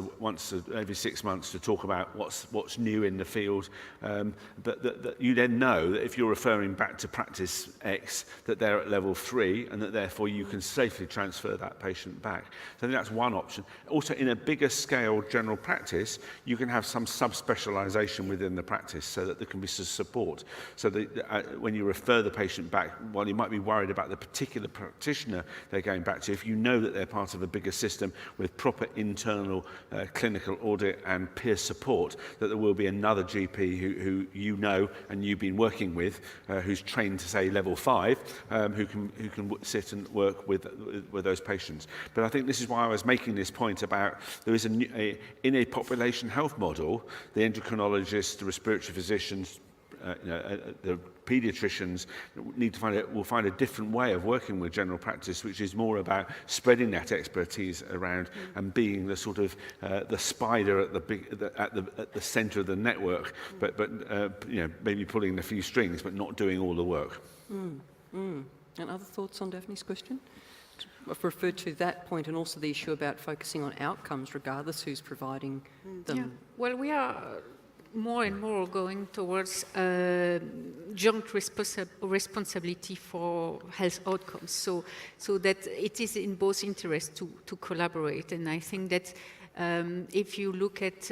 [SPEAKER 4] every 6 months to talk about what's new in the field. That you then know that if you're referring back to practice X, that they're at level 3 and that therefore you can safely transfer that patient back. So I think that's one option. Also, in a bigger scale general practice, you can have some subspecialisation within the practice so that there can be some support. So that when you refer the patient back, while you might be worried about the particular practitioner they're going back to, if you know that they're part of a bigger system with proper internal clinical audit and peer support, that there will be another GP who you know and you've been working with, who's trained to say level 5, who can sit and work with those patients. But I think this is why I was making this point about there is in a population health model, the endocrinologists, the respiratory physicians, the paediatricians will find a different way of working with general practice, which is more about spreading that expertise around and being the sort of the spider at the centre of the network, but maybe pulling a few strings, but not doing all the work.
[SPEAKER 1] And other thoughts on Daphne's question? I've referred to that point and also the issue about focusing on outcomes, regardless who's providing them.
[SPEAKER 2] Yeah. Well, we are more and more going towards joint responsibility for health outcomes, so that it is in both interests to collaborate. And I think that if you look at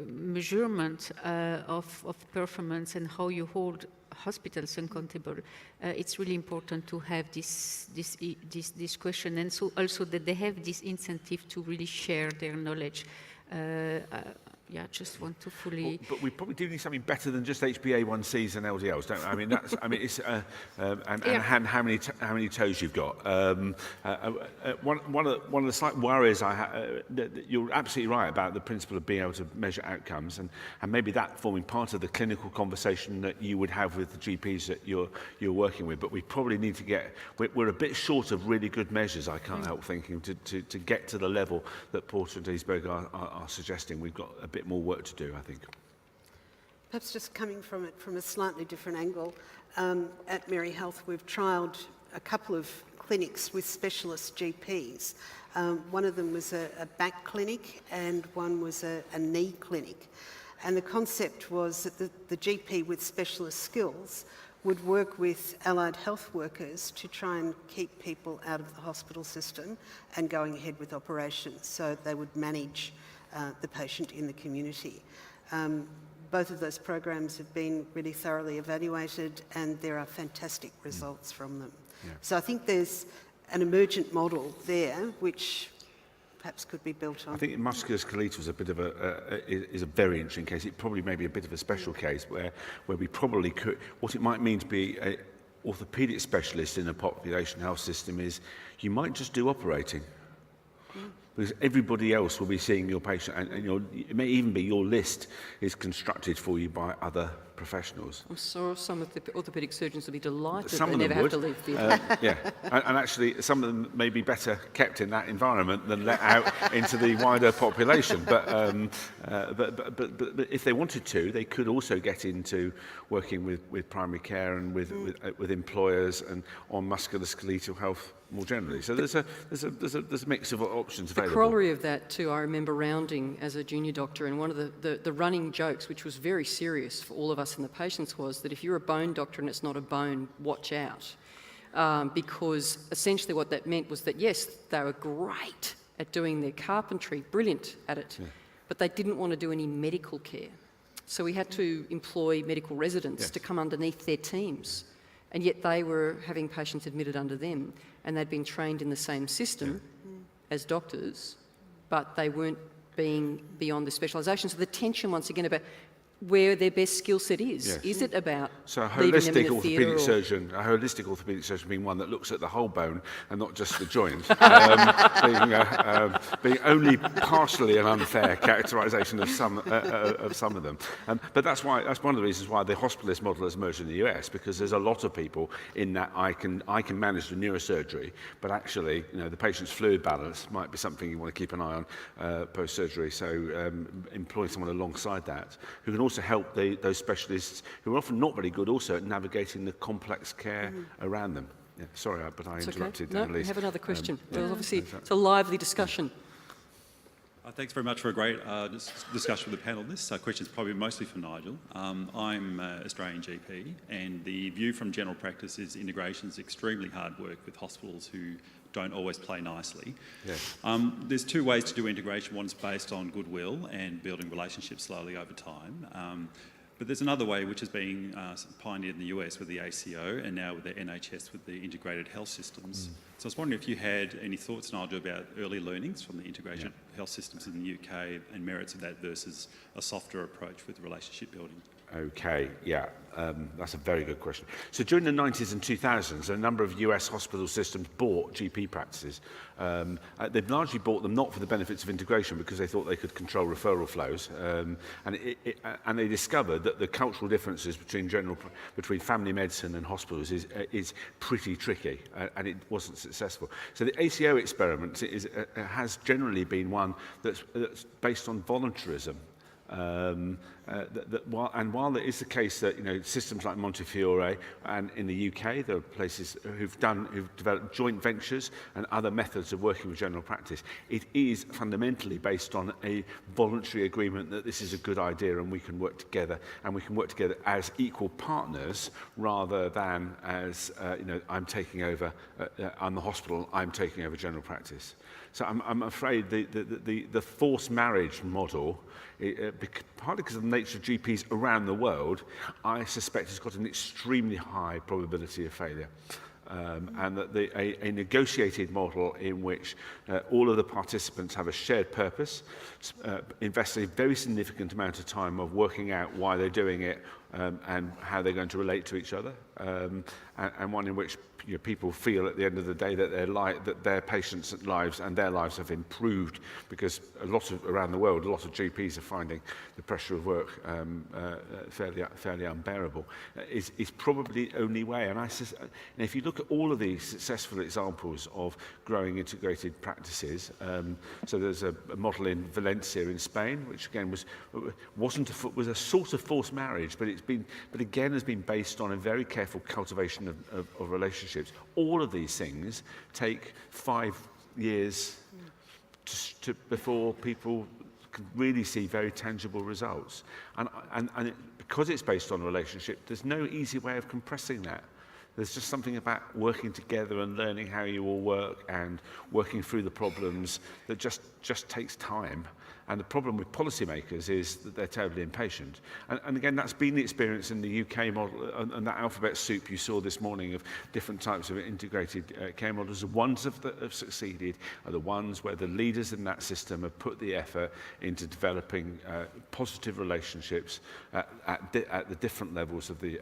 [SPEAKER 2] measurement of performance and how you hold hospitals accountable, it's really important to have this question, and so also that they have this incentive to really share their knowledge. Yeah, just want to fully.
[SPEAKER 4] But we probably do need something better than just HbA1cs and LDLs, don't we? I mean, that's. I mean, it's and how many toes you've got. One of the slight worries I have. You're absolutely right about the principle of being able to measure outcomes, and maybe that forming part of the clinical conversation that you would have with the GPs that you're working with. But we probably need to get. We're a bit short of really good measures. I can't help thinking to get to the level that Porter and Duisberg are suggesting. We've got a bit more work to do, I think.
[SPEAKER 3] Perhaps just coming from it from a slightly different angle, at Merri Health we've trialled a couple of clinics with specialist GPs. One of them was a back clinic and one was a knee clinic. And the concept was that the GP with specialist skills would work with allied health workers to try and keep people out of the hospital system and going ahead with operations, so they would manage the patient in the community. Both of those programs have been really thoroughly evaluated and there are fantastic results from them. Yeah. So I think there's an emergent model there which perhaps could be built on.
[SPEAKER 4] I think musculoskeletal is a bit of is a very interesting case. It probably may be a bit of a special case where we probably could, what it might mean to be an orthopaedic specialist in a population health system is you might just do operating. Because everybody else will be seeing your patient, and it may even be your list is constructed for you by other professionals.
[SPEAKER 1] I'm sure some of the orthopaedic surgeons will be delighted
[SPEAKER 4] some
[SPEAKER 1] they never
[SPEAKER 4] would.
[SPEAKER 1] have to leave the
[SPEAKER 4] yeah, and actually some of them may be better kept in that environment than let out into the wider population. But if they wanted to, they could also get into working with primary care and with employers and on musculoskeletal health more generally. So there's a mix of options available.
[SPEAKER 1] The corollary of that too, I remember rounding as a junior doctor, and one of the running jokes, which was very serious for all of us and the patients, was that if you're a bone doctor and it's not a bone, watch out. Because essentially what that meant was that yes, they were great at doing their carpentry, brilliant at it, but they didn't want to do any medical care. So we had to employ medical residents to come underneath their teams, and yet they were having patients admitted under them, and they'd been trained in the same system as doctors, but they weren't being beyond the specialisation. So the tension, once again, about where their best skill set is.
[SPEAKER 4] Yes.
[SPEAKER 1] Is it about
[SPEAKER 4] So a
[SPEAKER 1] leaving them in
[SPEAKER 4] holistic
[SPEAKER 1] a theatre
[SPEAKER 4] orthopaedic
[SPEAKER 1] or...
[SPEAKER 4] surgeon, a holistic orthopaedic surgeon being one that looks at the whole bone and not just the joint, being only partially an unfair characterisation of some of them. But that's one of the reasons why the hospitalist model has emerged in the US, because there's a lot of people in that I can manage the neurosurgery, but actually, the patient's fluid balance might be something you want to keep an eye on post-surgery. So employing someone alongside that who can also help those specialists who are often not very good also at navigating the complex care around them. Yeah, sorry, but I interrupted.
[SPEAKER 1] Okay. No,
[SPEAKER 4] Ann-Lise.
[SPEAKER 1] we have another question. Well, obviously, it's a lively discussion.
[SPEAKER 7] Thanks very much for a great discussion with the panellists. Questions probably mostly for Nigel. I'm an Australian GP, and the view from general practice is integration is extremely hard work with hospitals who don't always play nicely.
[SPEAKER 4] Yes.
[SPEAKER 7] There's two ways to do integration. One's based on goodwill and building relationships slowly over time. But there's another way which is being pioneered in the US with the ACO and now with the NHS with the integrated health systems. So I was wondering if you had any thoughts, Nigel, about early learnings from the integrated health systems in the UK and merits of that versus a softer approach with relationship building.
[SPEAKER 4] Okay, yeah, that's a very good question. So during the 90s and 2000s, a number of US hospital systems bought GP practices. They've largely bought them not for the benefits of integration because they thought they could control referral flows. And they discovered that the cultural differences between family medicine and hospitals is pretty tricky, and it wasn't successful. So the ACO experiment has generally been one that's based on voluntarism. While there is the case that systems like Montefiore and in the UK there are places who've developed joint ventures and other methods of working with general practice, it is fundamentally based on a voluntary agreement that this is a good idea and we can work together as equal partners rather than as I'm taking over I'm the hospital, I'm taking over general practice. So I'm afraid the forced marriage model, partly because of the nature of GPs around the world, I suspect has got an extremely high probability of failure. And that a negotiated model in which all of the participants have a shared purpose, invest a very significant amount of time of working out why they're doing it and how they're going to relate to each other, and one in which people feel at the end of the day that their patients' lives and their lives have improved, because around the world, a lot of GPs are finding the pressure of work fairly unbearable, is probably the only way. And if you look at all of these successful examples of growing integrated practices, so there's a model in Valencia in Spain, which again was a sort of forced marriage, but again has been based on a very careful cultivation of relationships. All of these things take 5 years before people can really see very tangible results. And because it's based on a relationship, there's no easy way of compressing that. There's just something about working together and learning how you all work and working through the problems that just takes time. And the problem with policymakers is that they're terribly impatient. And again, that's been the experience in the UK model, and that alphabet soup you saw this morning of different types of integrated care models. The ones that have succeeded are the ones where the leaders in that system have put the effort into developing positive relationships at the different levels of the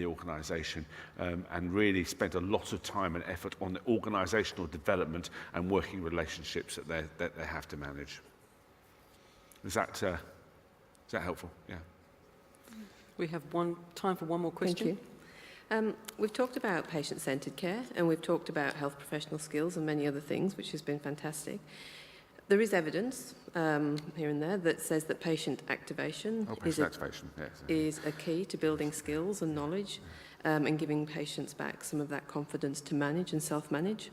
[SPEAKER 4] organisation, and really spent a lot of time and effort on the organisational development and working relationships that they have to manage. Is that helpful? Yeah.
[SPEAKER 1] We have time for one more question.
[SPEAKER 8] Thank you. We've talked about patient-centred care, and we've talked about health professional skills and many other things, which has been fantastic. There is evidence here and there that says that patient activation is a key to building skills and knowledge, and giving patients back some of that confidence to manage and self-manage.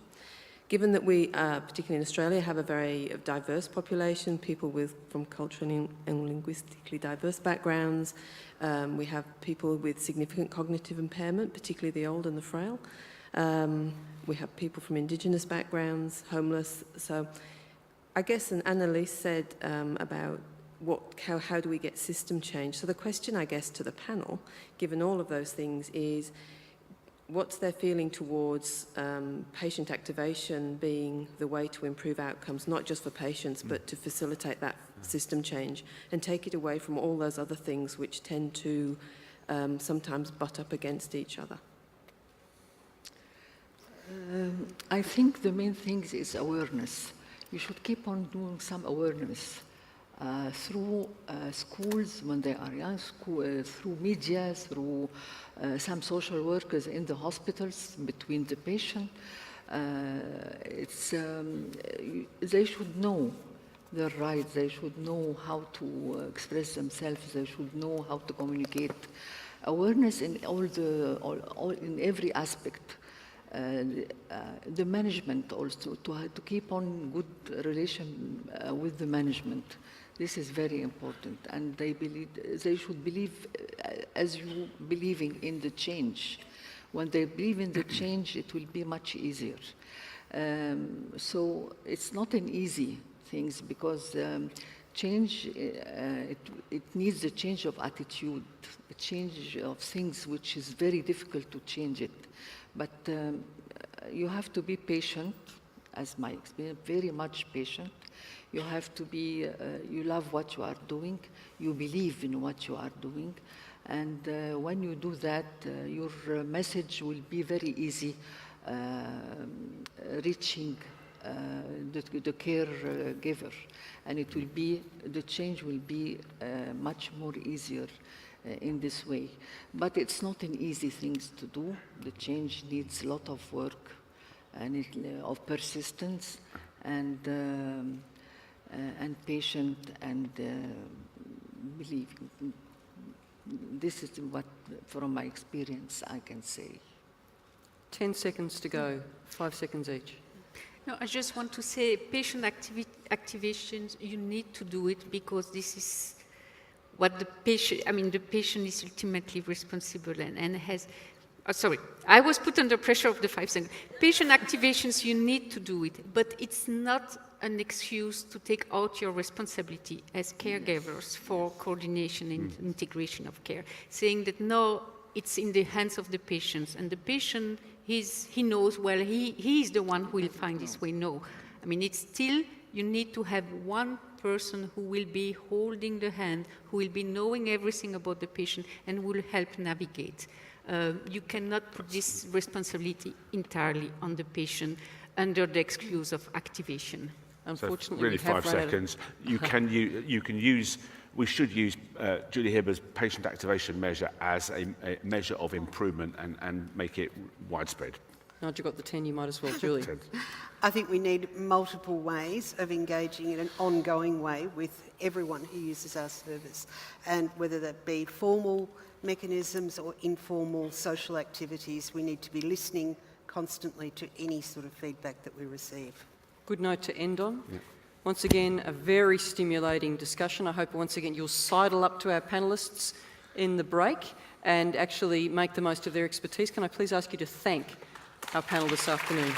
[SPEAKER 8] Given that we, particularly in Australia, have a very diverse population, people from culturally and linguistically diverse backgrounds, we have people with significant cognitive impairment, particularly the old and the frail. We have people from Indigenous backgrounds, homeless. So I guess, and Ann-Lise said about how do we get system change. So the question, I guess, to the panel, given all of those things, is what's their feeling towards patient activation being the way to improve outcomes, not just for patients, but to facilitate that system change and take it away from all those other things which tend to sometimes butt up against each other?
[SPEAKER 5] I think the main thing is awareness. You should keep on doing some awareness through schools when they are young, through media, through some social workers in the hospitals, between the patient. They should know their rights, they should know how to express themselves, they should know how to communicate. Awareness in in every aspect. The management also, to keep on good relation with the management. This is very important, and they should believe, as you believing in the change. When they believe in the change, it will be much easier. So it's not an easy thing, because change, it needs a change of attitude, a change of things which is very difficult to change it. But you have to be patient, as my experience, very much patient. You have to be, you love what you are doing, you believe in what you are doing, and when you do that, your message will be very easy reaching the caregiver, and it will be, the change will be much more easier in this way. But it's not an easy thing to do. The change needs a lot of work and of persistence and patient and believing. This is what, from my experience, I can say.
[SPEAKER 1] 10 seconds to go, 5 seconds each.
[SPEAKER 2] No, I just want to say, patient activations, you need to do it, because this is what the patient, the patient is ultimately responsible and has, sorry, I was put under pressure of the 5 seconds. Patient activations, you need to do it, but it's not an excuse to take out your responsibility as caregivers for coordination and integration of care, saying that no, it's in the hands of the patients, and the patient, he knows, well, he is the one who will find his way. No, it's still, you need to have one person who will be holding the hand, who will be knowing everything about the patient and will help navigate. You cannot put this responsibility entirely on the patient under the excuse of activation.
[SPEAKER 1] Unfortunately,
[SPEAKER 4] so really
[SPEAKER 1] we have
[SPEAKER 4] 5 seconds. You can use. We should use Julie Hibber's patient activation measure as a measure of improvement and make it widespread.
[SPEAKER 1] Nigel got the 10, you might as well, Julie.
[SPEAKER 3] I think we need multiple ways of engaging in an ongoing way with everyone who uses our service, and whether that be formal mechanisms or informal social activities, we need to be listening constantly to any sort of feedback that we receive.
[SPEAKER 1] Good note to end on. Yeah. Once again, a very stimulating discussion. I hope once again you'll sidle up to our panellists in the break and actually make the most of their expertise. Can I please ask you to thank our panel this afternoon?